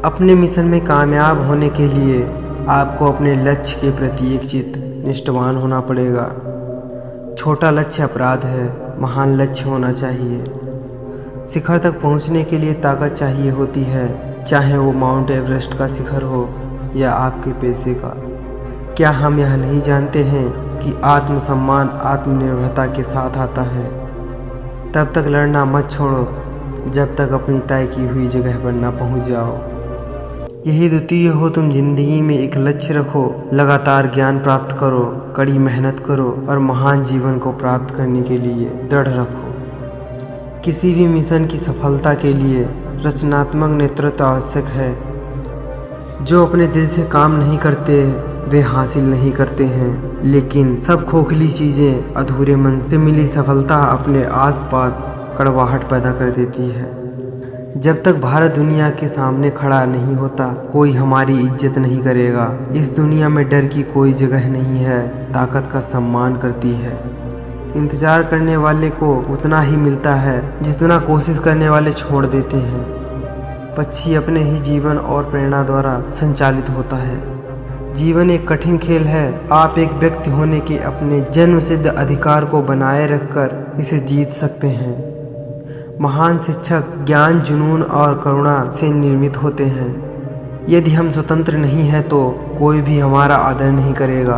अपने मिशन में कामयाब होने के लिए आपको अपने लक्ष्य के प्रति एकचित्त निष्ठावान होना पड़ेगा। छोटा लक्ष्य अपराध है, महान लक्ष्य होना चाहिए। शिखर तक पहुंचने के लिए ताकत चाहिए होती है, चाहे वो माउंट एवरेस्ट का शिखर हो या आपके पैसे का। क्या हम यह नहीं जानते हैं कि आत्मसम्मान आत्मनिर्भरता के साथ आता है? तब तक लड़ना मत छोड़ो जब तक अपनी तय की हुई जगह पर न पहुंच जाओ। यही द्वितीय हो तुम जिंदगी में एक लक्ष्य रखो, लगातार ज्ञान प्राप्त करो, कड़ी मेहनत करो और महान जीवन को प्राप्त करने के लिए दृढ़ रखो। किसी भी मिशन की सफलता के लिए रचनात्मक नेतृत्व आवश्यक है। जो अपने दिल से काम नहीं करते वे हासिल नहीं करते हैं, लेकिन सब खोखली चीज़ें अधूरे मन से मिली सफलता अपने आसपास कड़वाहट पैदा कर देती है। जब तक भारत दुनिया के सामने खड़ा नहीं होता, कोई हमारी इज्जत नहीं करेगा। इस दुनिया में डर की कोई जगह नहीं है, ताकत का सम्मान करती है। इंतजार करने वाले को उतना ही मिलता है जितना कोशिश करने वाले छोड़ देते हैं। पक्षी अपने ही जीवन और प्रेरणा द्वारा संचालित होता है। जीवन एक कठिन खेल है। आप एक व्यक्ति होने के अपने जन्म सिद्ध अधिकार को बनाए रखकर इसे जीत सकते हैं। महान शिक्षक ज्ञान, जुनून और करुणा से निर्मित होते हैं। यदि हम स्वतंत्र नहीं हैं तो कोई भी हमारा आदर नहीं करेगा।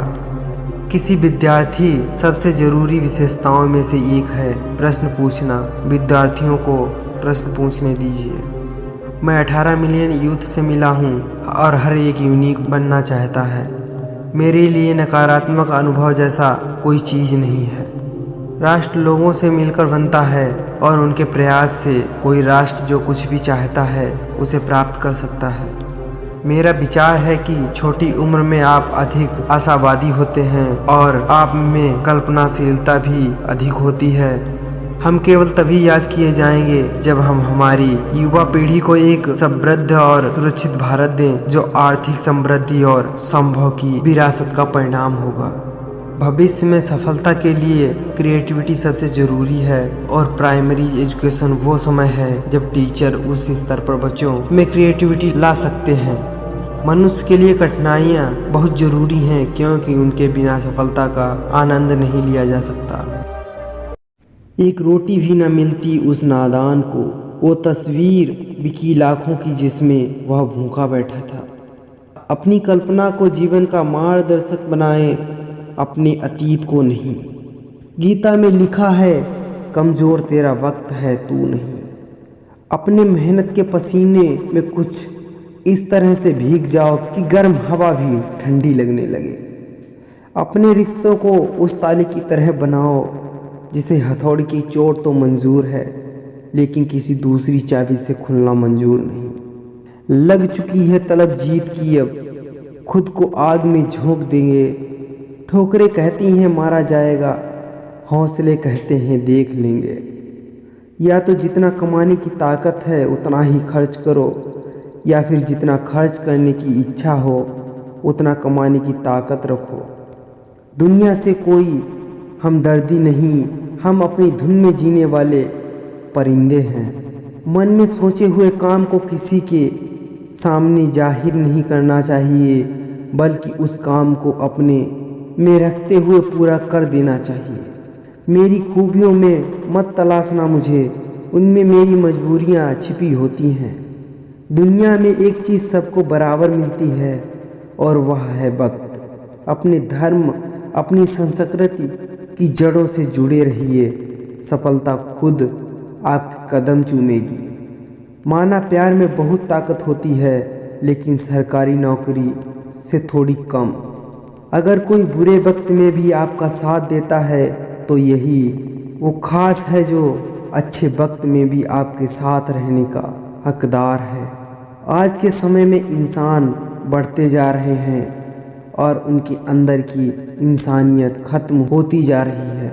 किसी विद्यार्थी सबसे जरूरी विशेषताओं में से एक है प्रश्न पूछना। विद्यार्थियों को प्रश्न पूछने दीजिए। मैं 18 मिलियन यूथ से मिला हूँ और हर एक यूनिक बनना चाहता है। मेरे लिए नकारात्मक अनुभव जैसा कोई चीज़ नहीं है। राष्ट्र लोगों से मिलकर बनता है और उनके प्रयास से कोई राष्ट्र जो कुछ भी चाहता है उसे प्राप्त कर सकता है। मेरा विचार है कि छोटी उम्र में आप अधिक आशावादी होते हैं और आप में कल्पनाशीलता भी अधिक होती है। हम केवल तभी याद किए जाएंगे जब हम हमारी युवा पीढ़ी को एक समृद्ध और सुरक्षित भारत दें जो आर्थिक समृद्धि और संभव की विरासत का परिणाम होगा। भविष्य में सफलता के लिए क्रिएटिविटी सबसे ज़रूरी है और प्राइमरी एजुकेशन वो समय है जब टीचर उस स्तर पर बच्चों में क्रिएटिविटी ला सकते हैं। मनुष्य के लिए कठिनाइयाँ बहुत ज़रूरी हैं क्योंकि उनके बिना सफलता का आनंद नहीं लिया जा सकता। एक रोटी भी न मिलती उस नादान को, वो तस्वीर बिकी लाखों की जिसमें वह भूखा बैठा था। अपनी कल्पना को जीवन का मार्गदर्शक बनाएं, अपने अतीत को नहीं। गीता में लिखा है कमज़ोर तेरा वक्त है तू नहीं। अपने मेहनत के पसीने में कुछ इस तरह से भीग जाओ कि गर्म हवा भी ठंडी लगने लगे। अपने रिश्तों को उस ताले की तरह बनाओ जिसे हथौड़ी की चोट तो मंजूर है लेकिन किसी दूसरी चाबी से खुलना मंजूर नहीं। लग चुकी है तलब जीत की, अब खुद को आग में झोंक देंगे। ठोकरें कहती हैं मारा जाएगा, हौसले कहते हैं देख लेंगे। या तो जितना कमाने की ताकत है उतना ही खर्च करो, या फिर जितना खर्च करने की इच्छा हो उतना कमाने की ताकत रखो। दुनिया से कोई हमदर्दी नहीं, हम अपनी धुन में जीने वाले परिंदे हैं। मन में सोचे हुए काम को किसी के सामने जाहिर नहीं करना चाहिए, बल्कि उस काम को अपने में रखते हुए पूरा कर देना चाहिए। मेरी खूबियों में मत तलाशना मुझे, उनमें मेरी मजबूरियां छिपी होती हैं। दुनिया में एक चीज़ सबको बराबर मिलती है और वह है वक्त। अपने धर्म, अपनी संस्कृति की जड़ों से जुड़े रहिए, सफलता खुद आपके कदम चूमेगी। माना प्यार में बहुत ताकत होती है लेकिन सरकारी नौकरी से थोड़ी कम। अगर कोई बुरे वक्त में भी आपका साथ देता है तो यही वो खास है जो अच्छे वक्त में भी आपके साथ रहने का हकदार है। आज के समय में इंसान बढ़ते जा रहे हैं और उनके अंदर की इंसानियत खत्म होती जा रही है।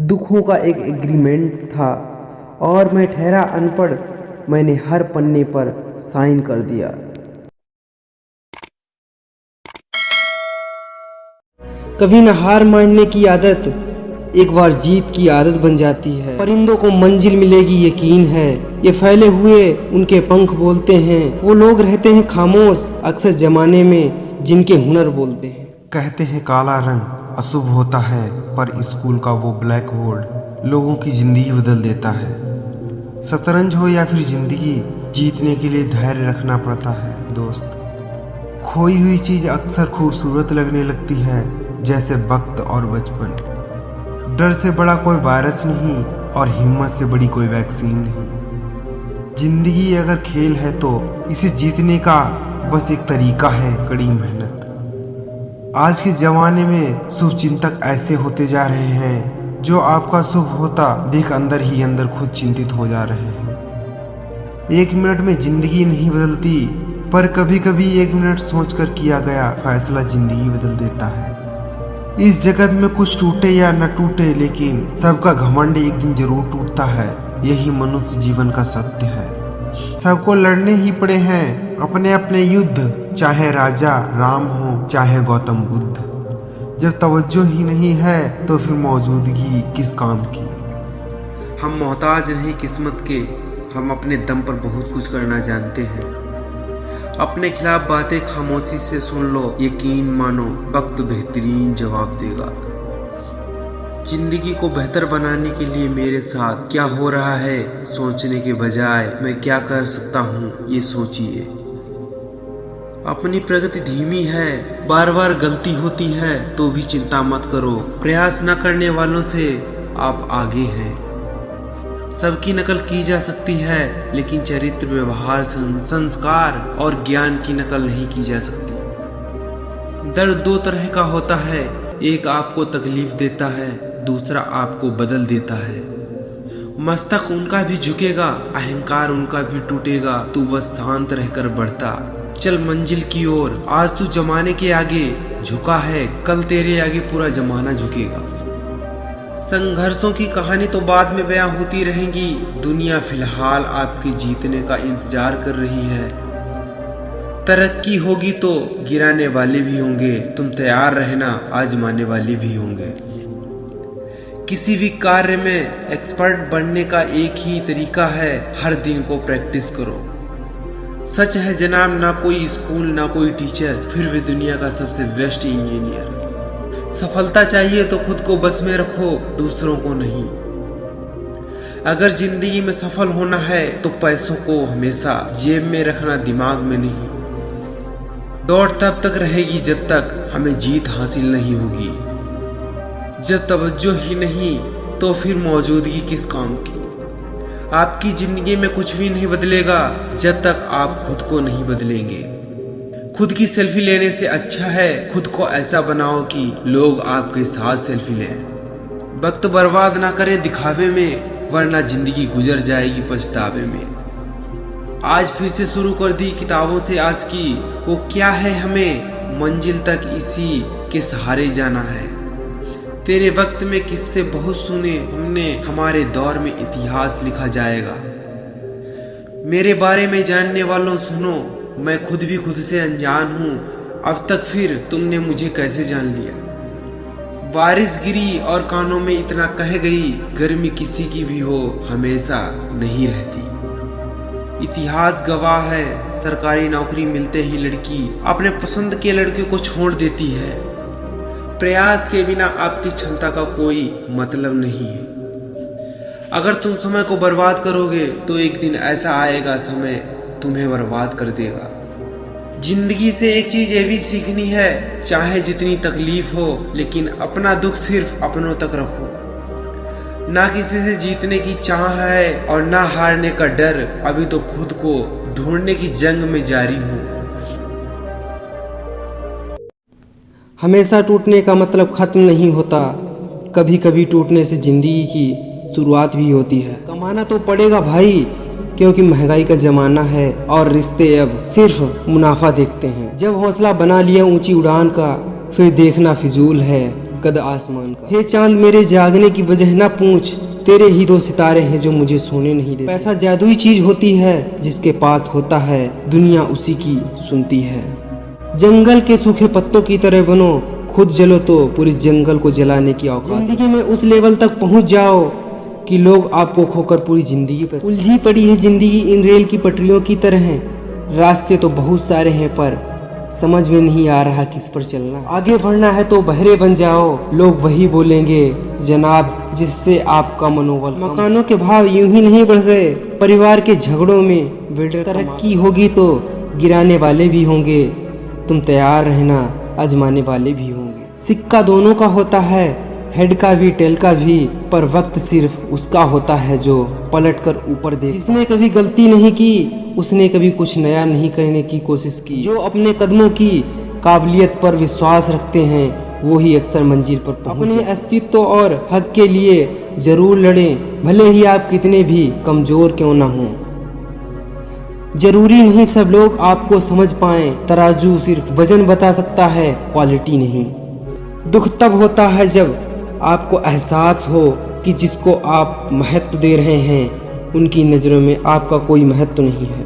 दुखों का एक एग्रीमेंट था और मैं ठहरा अनपढ़, मैंने हर पन्ने पर साइन कर दिया। कभी न हार मानने की आदत एक बार जीत की आदत बन जाती है। परिंदों को मंजिल मिलेगी यकीन है, ये फैले हुए उनके पंख बोलते हैं। वो लोग रहते हैं खामोश अक्सर जमाने में जिनके हुनर बोलते हैं। कहते हैं काला रंग अशुभ होता है, पर स्कूल का वो ब्लैक बोर्ड लोगों की जिंदगी बदल देता है। शतरंज हो या फिर जिंदगी, जीतने के लिए धैर्य रखना पड़ता है दोस्त। खोई हुई चीज अक्सर खूबसूरत लगने लगती है, जैसे वक्त और बचपन। डर से बड़ा कोई वायरस नहीं और हिम्मत से बड़ी कोई वैक्सीन नहीं। जिंदगी अगर खेल है तो इसे जीतने का बस एक तरीका है, कड़ी मेहनत। आज के जमाने में शुभ चिंतक ऐसे होते जा रहे हैं जो आपका शुभ होता देख अंदर ही अंदर खुद चिंतित हो जा रहे हैं। 1 मिनट में जिंदगी नहीं बदलती, पर कभी कभी 1 मिनट सोचकर किया गया फैसला जिंदगी बदल देता है। इस जगत में कुछ टूटे या न टूटे, लेकिन सबका घमंड एक दिन जरूर टूटता है। यही मनुष्य जीवन का सत्य है। सबको लड़ने ही पड़े हैं अपने अपने युद्ध, चाहे राजा राम हो चाहे गौतम बुद्ध। जब तवज्जो ही नहीं है तो फिर मौजूदगी किस काम की। हम मोहताज नहीं किस्मत के, हम अपने दम पर बहुत कुछ करना जानते हैं। अपने खिलाफ बातें खामोशी से सुन लो, यकीन मानो वक्त बेहतरीन जवाब देगा। जिंदगी को बेहतर बनाने के लिए मेरे साथ क्या हो रहा है सोचने के बजाय मैं क्या कर सकता हूँ ये सोचिए। अपनी प्रगति धीमी है, बार बार गलती होती है, तो भी चिंता मत करो। प्रयास न करने वालों से आप आगे हैं। सबकी नकल की जा सकती है, लेकिन चरित्र, व्यवहार, संस्कार और ज्ञान की नकल नहीं की जा सकती। दर्द 2 तरह का होता है, एक आपको तकलीफ देता है, दूसरा आपको बदल देता है। मस्तक उनका भी झुकेगा, अहंकार उनका भी टूटेगा, तू बस शांत रहकर बढ़ता चल मंजिल की ओर। आज तू जमाने के आगे झुका है, कल तेरे आगे पूरा जमाना झुकेगा। संघर्षों की कहानी तो बाद में बयां होती रहेंगी, दुनिया फिलहाल आपके जीतने का इंतजार कर रही है। तरक्की होगी तो गिराने वाले भी होंगे, तुम तैयार रहना आजमाने वाले भी होंगे। किसी भी कार्य में एक्सपर्ट बनने का एक ही तरीका है, हर दिन को प्रैक्टिस करो। सच है जनाब, ना कोई स्कूल ना कोई टीचर, फिर भी दुनिया का सबसे बेस्ट इंजीनियर। सफलता चाहिए तो खुद को बस में रखो, दूसरों को नहीं। अगर जिंदगी में सफल होना है तो पैसों को हमेशा जेब में रखना, दिमाग में नहीं। दौड़ तब तक रहेगी जब तक हमें जीत हासिल नहीं होगी। जब तवज्जो ही नहीं तो फिर मौजूदगी किस काम की। आपकी जिंदगी में कुछ भी नहीं बदलेगा जब तक आप खुद को नहीं बदलेंगे। खुद की सेल्फी लेने से अच्छा है खुद को ऐसा बनाओ कि लोग आपके साथ सेल्फी लें। वक्त बर्बाद ना करें दिखावे में, वरना जिंदगी गुजर जाएगी पछतावे में। आज फिर से शुरू कर दी किताबों से आज की, वो क्या है हमें मंजिल तक इसी के सहारे जाना है। तेरे वक्त में किस्से बहुत सुने हमने, हमारे दौर में इतिहास लिखा जाएगा। मेरे बारे में जानने वालों सुनो, मैं खुद भी खुद से अनजान हूँ, अब तक फिर तुमने मुझे कैसे जान लिया। बारिश गिरी और कानों में इतना कह गई, गर्मी किसी की भी हो हमेशा नहीं रहती। इतिहास गवाह है, सरकारी नौकरी मिलते ही लड़की अपने पसंद के लड़के को छोड़ देती है। प्रयास के बिना आपकी क्षमता का कोई मतलब नहीं है। अगर तुम समय को बर्बाद करोगे तो एक दिन ऐसा आएगा समय तुम्हें बर्बाद कर देगा। जिंदगी से एक चीज ये भी सीखनी है, चाहे जितनी तकलीफ हो लेकिन अपना दुख सिर्फ अपनों तक रखो। ना किसी से जीतने की चाह है और ना हारने का डर, अभी तो खुद को ढूंढने की जंग में जारी हूँ। हमेशा टूटने का मतलब खत्म नहीं होता, कभी कभी टूटने से जिंदगी की शुरुआत भी होती है। कमाना तो पड़ेगा भाई, क्योंकि महंगाई का जमाना है और रिश्ते अब सिर्फ मुनाफा देखते हैं। जब हौसला बना लिया ऊंची उड़ान का, फिर देखना फिजूल है कद आसमान का। हे चांद मेरे जागने की वजह ना पूछ, तेरे ही 2 सितारे हैं जो मुझे सोने नहीं देते। पैसा जादुई चीज होती है, जिसके पास होता है दुनिया उसी की सुनती है। जंगल के सूखे पत्तों की तरह बनो, खुद जलो तो पूरे जंगल को जलाने की औकात। जिंदगी में उस लेवल तक पहुंच जाओ कि लोग आपको खोकर पूरी जिंदगी पर उलझी पड़ी है। जिंदगी इन रेल की पटरियों की तरह है, रास्ते तो बहुत सारे हैं पर समझ में नहीं आ रहा किस पर चलना। आगे बढ़ना है तो बहरे बन जाओ, लोग वही बोलेंगे जनाब जिससे आपका मनोबल। मकानों के भाव यूं ही नहीं बढ़ गए, परिवार के झगड़ों में बिल्डर। तरक्की होगी तो गिराने वाले भी होंगे, तुम तैयार रहना आजमाने वाले भी होंगे। सिक्का दोनों का होता है, हेड का भी टेल का भी, पर वक्त सिर्फ उसका होता है जो पलट कर ऊपर देखे। जिसने कभी गलती नहीं की उसने कभी कुछ नया नहीं करने की कोशिश की। जो अपने कदमों की काबिलियत पर विश्वास रखते हैं वो ही अक्सर मंजिल पर पहुंचे। अपने अस्तित्व और हक के लिए जरूर लड़ें, भले ही आप कितने भी कमजोर क्यों ना हों। जरूरी नहीं सब लोग आपको समझ पाएं, तराजू सिर्फ वजन बता सकता है, क्वालिटी नहीं। दुख तब होता है जब आपको एहसास हो कि जिसको आप महत्व दे रहे हैं उनकी नज़रों में आपका कोई महत्व नहीं है।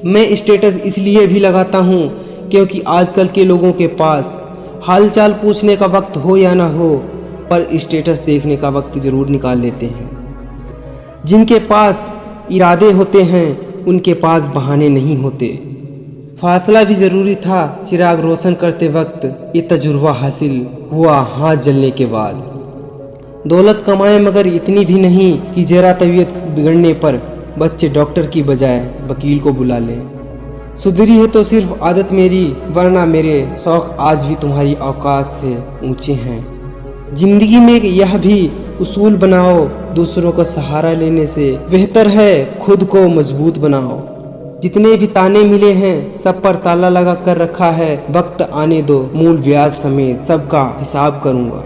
मैं स्टेटस इसलिए भी लगाता हूँ क्योंकि आजकल के लोगों के पास हालचाल पूछने का वक्त हो या ना हो, पर स्टेटस देखने का वक्त ज़रूर निकाल लेते हैं। जिनके पास इरादे होते हैं उनके पास बहाने नहीं होते। फासला भी ज़रूरी था चिराग रोशन करते वक्त, ये तजुर्बा हासिल हुआ हाथ जलने के बाद। दौलत कमाए मगर इतनी भी नहीं कि जरा तबीयत बिगड़ने पर बच्चे डॉक्टर की बजाय वकील को बुला लें। सुधरी है तो सिर्फ आदत मेरी, वरना मेरे शौक आज भी तुम्हारी औकात से ऊंचे हैं। जिंदगी में यह भी उसूल बनाओ, दूसरों का सहारा लेने से बेहतर है खुद को मजबूत बनाओ। जितने भी ताने मिले हैं सब पर ताला लगा कर रखा है, वक्त आने दो मूल ब्याज समेत सबका हिसाब करूँगा।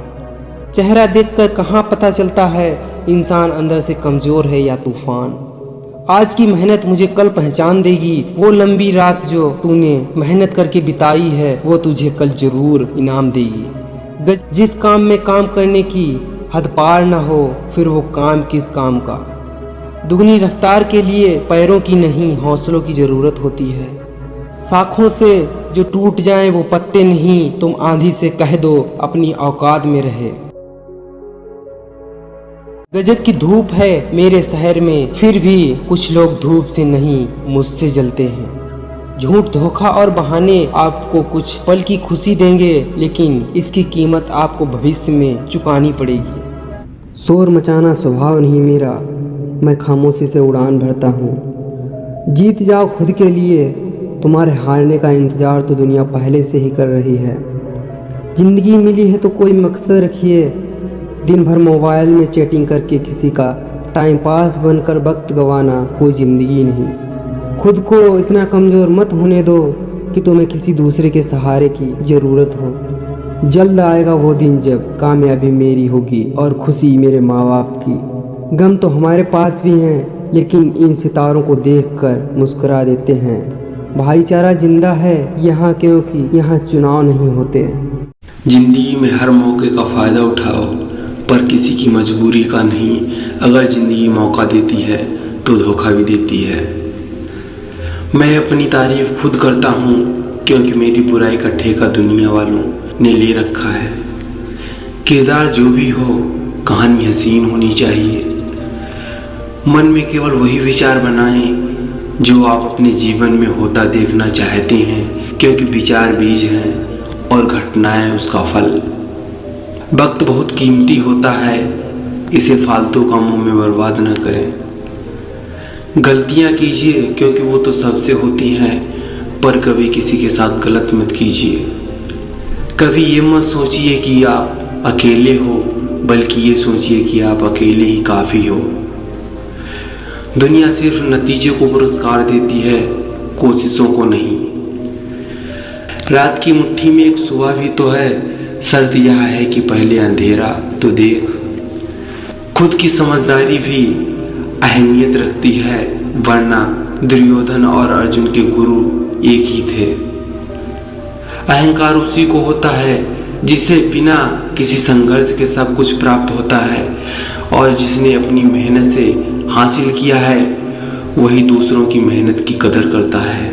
चेहरा देखकर कहाँ पता चलता है इंसान अंदर से कमज़ोर है या तूफान। आज की मेहनत मुझे कल पहचान देगी, वो लंबी रात जो तूने मेहनत करके बिताई है वो तुझे कल जरूर इनाम देगी। जिस काम में काम करने की हद पार न हो फिर वो काम किस काम का। दुगनी रफ्तार के लिए पैरों की नहीं हौसलों की ज़रूरत होती है। शाखों से जो टूट जाएं वो पत्ते नहीं, तुम आंधी से कह दो अपनी औकात में रहे। गजब की धूप है मेरे शहर में, फिर भी कुछ लोग धूप से नहीं मुझसे जलते हैं। झूठ धोखा और बहाने आपको कुछ पल की खुशी देंगे, लेकिन इसकी कीमत आपको भविष्य में चुकानी पड़ेगी। शोर मचाना स्वभाव नहीं मेरा, मैं खामोशी से उड़ान भरता हूँ। जीत जाओ खुद के लिए, तुम्हारे हारने का इंतज़ार तो दुनिया पहले से ही कर रही है। जिंदगी मिली है तो कोई मकसद रखिए, दिन भर मोबाइल में चैटिंग करके किसी का टाइम पास बनकर वक्त गंवाना कोई ज़िंदगी नहीं। खुद को इतना कमज़ोर मत होने दो कि तुम्हें किसी दूसरे के सहारे की ज़रूरत हो। जल्द आएगा वो दिन जब कामयाबी मेरी होगी और खुशी मेरे माँ बाप की। गम तो हमारे पास भी हैं, लेकिन इन सितारों को देखकर मुस्कुरा देते हैं। भाईचारा जिंदा है यहाँ क्योंकि यहाँ चुनाव नहीं होते। जिंदगी में हर मौके का फ़ायदा उठाओ, पर किसी की मजबूरी का नहीं। अगर ज़िंदगी मौका देती है तो धोखा भी देती है। मैं अपनी तारीफ खुद करता हूँ क्योंकि मेरी बुराई का ठेका दुनिया वालों ने ले रखा है। किरदार जो भी हो कहानी हसीन होनी चाहिए। मन में केवल वही विचार बनाएं जो आप अपने जीवन में होता देखना चाहते हैं, क्योंकि विचार बीज हैं और घटनाएं उसका फल। वक्त बहुत कीमती होता है, इसे फालतू कामों में बर्बाद न करें। गलतियां कीजिए क्योंकि वो तो सबसे होती हैं, पर कभी किसी के साथ गलत मत कीजिए। कभी ये मत सोचिए कि आप अकेले हो, बल्कि ये सोचिए कि आप अकेले ही काफ़ी हो। दुनिया सिर्फ नतीजे को पुरस्कार देती है, कोशिशों को नहीं। रात की मुट्ठी में एक सुबह भी तो है, शर्त यह है कि पहले अंधेरा तो देख। खुद की समझदारी भी अहमियत रखती है, वरना दुर्योधन और अर्जुन के गुरु एक ही थे। अहंकार उसी को होता है जिसे बिना किसी संघर्ष के सब कुछ प्राप्त होता है, और जिसने अपनी मेहनत से हासिल किया है वही दूसरों की मेहनत की कदर करता है।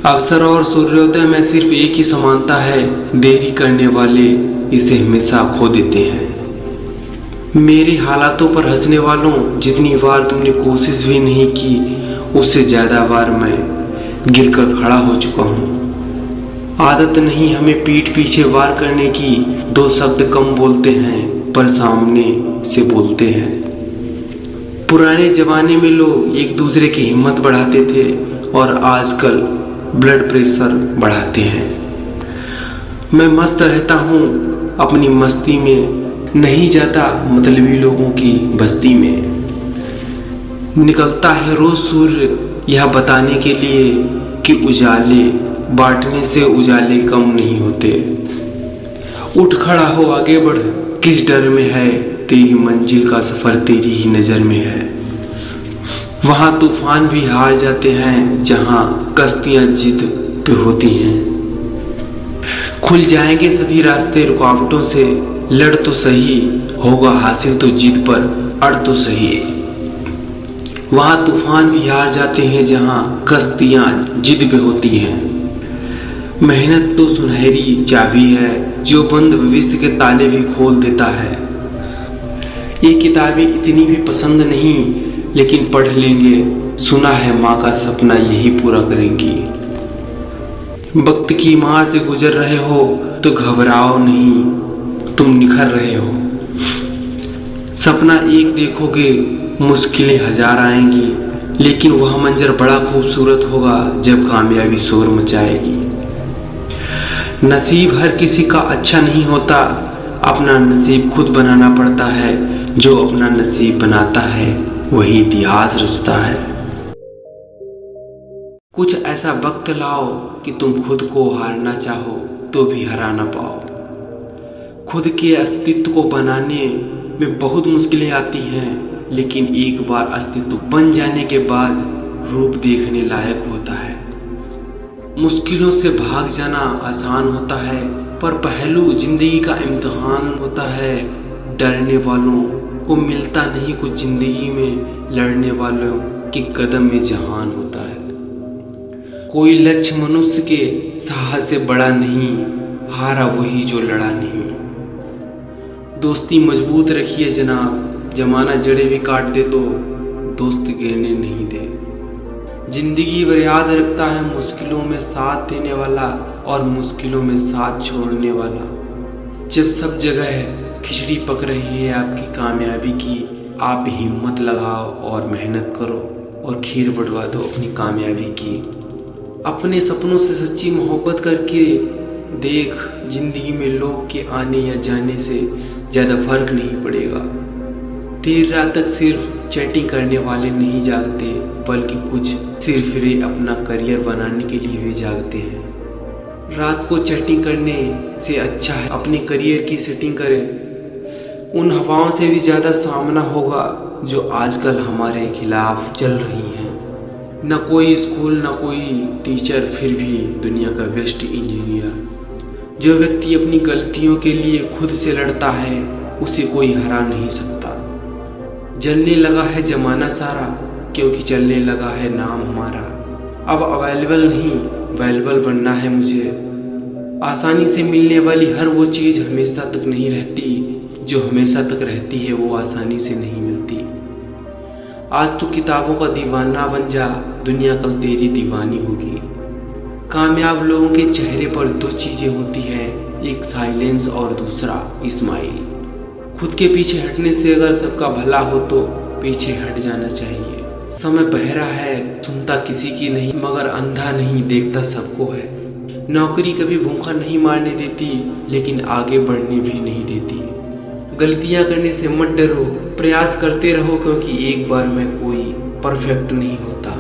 अवसर और सूर्योदय में सिर्फ एक ही समानता है, देरी करने वाले इसे हमेशा खो देते हैं। मेरे हालातों पर हंसने वालों, जितनी बार तुमने कोशिश भी नहीं की उससे ज्यादा बार मैं गिरकर खड़ा हो चुका हूँ। आदत नहीं हमें पीठ पीछे वार करने की, दो शब्द कम बोलते हैं पर सामने से बोलते हैं। पुराने जमाने में लोग एक दूसरे की हिम्मत बढ़ाते थे और आजकल ब्लड प्रेशर बढ़ाते हैं। मैं मस्त रहता हूँ अपनी मस्ती में, नहीं जाता मतलबी लोगों की बस्ती में। निकलता है रोज सूर्य यह बताने के लिए कि उजाले बांटने से उजाले कम नहीं होते। उठ खड़ा हो आगे बढ़, किस डर में है, तेरी मंजिल का सफर तेरी ही नजर में है। वहां तूफान भी हार जाते हैं जहां कश्तियां जिद पे होती हैं। खुल जाएंगे सभी रास्ते रुकावटों से, लड़ तो सही, होगा हासिल तो जीत पर अड़ तो सही। वहां तूफान भी हार जाते हैं जहां कश्तियां जिद पे होती हैं। मेहनत तो सुनहरी चाबी है जो बंद भविष्य के ताले भी खोल देता है। ये किताबें इतनी भी पसंद नहीं लेकिन पढ़ लेंगे, सुना है माँ का सपना यही पूरा करेंगी। वक्त की मार से गुजर रहे हो तो घबराओ नहीं, तुम निखर रहे हो। सपना एक देखोगे मुश्किलें हजार आएंगी, लेकिन वह मंजर बड़ा खूबसूरत होगा जब कामयाबी शोर मचाएगी। नसीब हर किसी का अच्छा नहीं होता, अपना नसीब खुद बनाना पड़ता है। जो अपना नसीब बनाता है वही इतिहास रचता है। कुछ ऐसा वक्त लाओ कि तुम खुद को हारना चाहो तो भी हरा ना पाओ। खुद के अस्तित्व को बनाने में बहुत मुश्किलें आती हैं, लेकिन एक बार अस्तित्व बन जाने के बाद रूप देखने लायक होता है। मुश्किलों से भाग जाना आसान होता है, पर पहलू जिंदगी का इम्तिहान होता है। डरने वालों को मिलता नहीं कुछ जिंदगी में, लड़ने वालों के कदम में जहान होता है। कोई लक्ष्य मनुष्य के साहस से बड़ा नहीं, हारा वही जो लड़ा नहीं। दोस्ती मजबूत रखिए जनाब, जमाना जड़े भी काट दे तो दोस्त गिरने नहीं दे। जिंदगी भर याद रखता है मुश्किलों में साथ देने वाला और मुश्किलों में साथ छोड़ने वाला। जब सब जगह खिचड़ी पक रही है आपकी कामयाबी की, आप हिम्मत लगाओ और मेहनत करो और खीर बंटवा दो अपनी कामयाबी की। अपने सपनों से सच्ची मोहब्बत करके देख, जिंदगी में लोग के आने या जाने से ज़्यादा फर्क नहीं पड़ेगा। देर रात तक सिर्फ चैटिंग करने वाले नहीं जागते, बल्कि कुछ सिर्फ अपना करियर बनाने के लिए भी जागते हैं। रात को चैटिंग करने से अच्छा है अपने करियर की सेटिंग करें। उन हवाओं से भी ज़्यादा सामना होगा जो आजकल हमारे खिलाफ चल रही हैं। न कोई स्कूल न कोई टीचर, फिर भी दुनिया का बेस्ट इंजीनियर। जो व्यक्ति अपनी गलतियों के लिए खुद से लड़ता है उसे कोई हरा नहीं सकता। जलने लगा है जमाना सारा, क्योंकि चलने लगा है नाम हमारा। अब अवेलेबल नहीं वेलेबल बनना है मुझे। आसानी से मिलने वाली हर वो चीज़ हमेशा तक नहीं रहती, जो हमेशा तक रहती है वो आसानी से नहीं मिलती। आज तो किताबों का दीवाना बन जा, दुनिया कल तेरी दीवानी होगी। कामयाब लोगों के चेहरे पर दो चीज़ें होती हैं, एक साइलेंस और दूसरा स्माइल। खुद के पीछे हटने से अगर सबका भला हो तो पीछे हट जाना चाहिए। समय बहरा है, सुनता किसी की नहीं, मगर अंधा नहीं, देखता सबको है। नौकरी कभी भूखा नहीं मारने देती, लेकिन आगे बढ़ने भी नहीं देती। गलतियां करने से मत डरो, प्रयास करते रहो, क्योंकि एक बार में कोई परफेक्ट नहीं होता।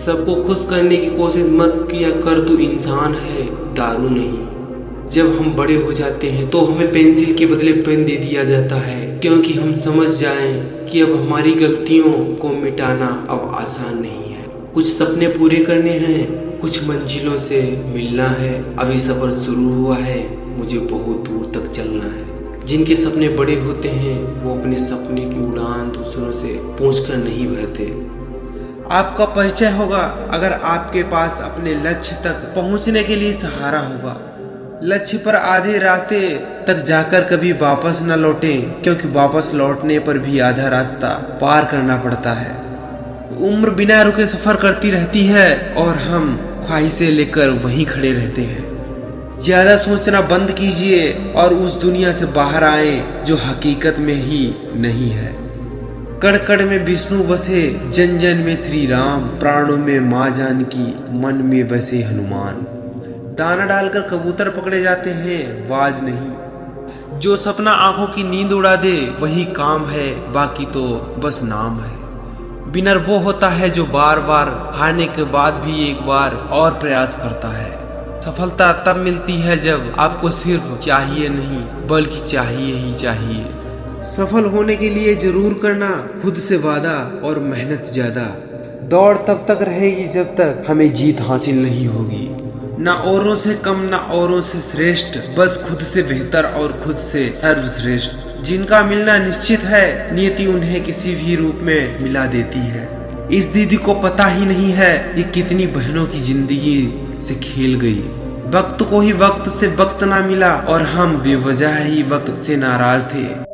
सबको खुश करने की कोशिश मत किया कर, तू इंसान है, दारू नहीं। जब हम बड़े हो जाते हैं तो हमें पेंसिल के बदले पेन दे दिया जाता है, क्योंकि हम समझ जाएं कि अब हमारी गलतियों को मिटाना अब आसान नहीं है। कुछ सपने पूरे करने हैं, कुछ मंजिलों से मिलना है। अभी सफर शुरू हुआ है, मुझे बहुत दूर तक चलना है। जिनके सपने बड़े होते हैं वो अपने सपने की उड़ान दूसरों से पूछकर नहीं भरते। आपका परिचय होगा अगर आपके पास अपने लक्ष्य तक पहुंचने के लिए सहारा होगा। लक्ष्य पर आधे रास्ते तक जाकर कभी वापस न लौटें, क्योंकि वापस लौटने पर भी आधा रास्ता पार करना पड़ता है। उम्र बिना रुके सफर करती रहती है और हम ख्वाहिशें लेकर वहीं खड़े रहते हैं। ज्यादा सोचना बंद कीजिए और उस दुनिया से बाहर आए जो हकीकत में ही नहीं है। कण कण में विष्णु बसे, जन जन में श्री राम, प्राणों में माँ जानकी, मन में बसे हनुमान। दाना डालकर कबूतर पकड़े जाते हैं, बाज नहीं। जो सपना आंखों की नींद उड़ा दे वही काम है, बाकी तो बस नाम है। विनर वो होता है जो बार बार हारने के बाद भी एक बार और प्रयास करता है। सफलता तब मिलती है जब आपको सिर्फ चाहिए नहीं बल्कि चाहिए ही चाहिए। सफल होने के लिए जरूर करना खुद से वादा और मेहनत ज्यादा। दौड़ तब तक रहेगी जब तक हमें जीत हासिल नहीं होगी। ना औरों से कम ना औरों से श्रेष्ठ, बस खुद से बेहतर और खुद से सर्वश्रेष्ठ। जिनका मिलना निश्चित है, नियति उन्हें किसी भी रूप में मिला देती है। इस दीदी को पता ही नहीं है ये कितनी बहनों की जिंदगी से खेल गई। वक्त को ही वक्त से वक्त ना मिला और हम बेवजह ही वक्त से नाराज थे।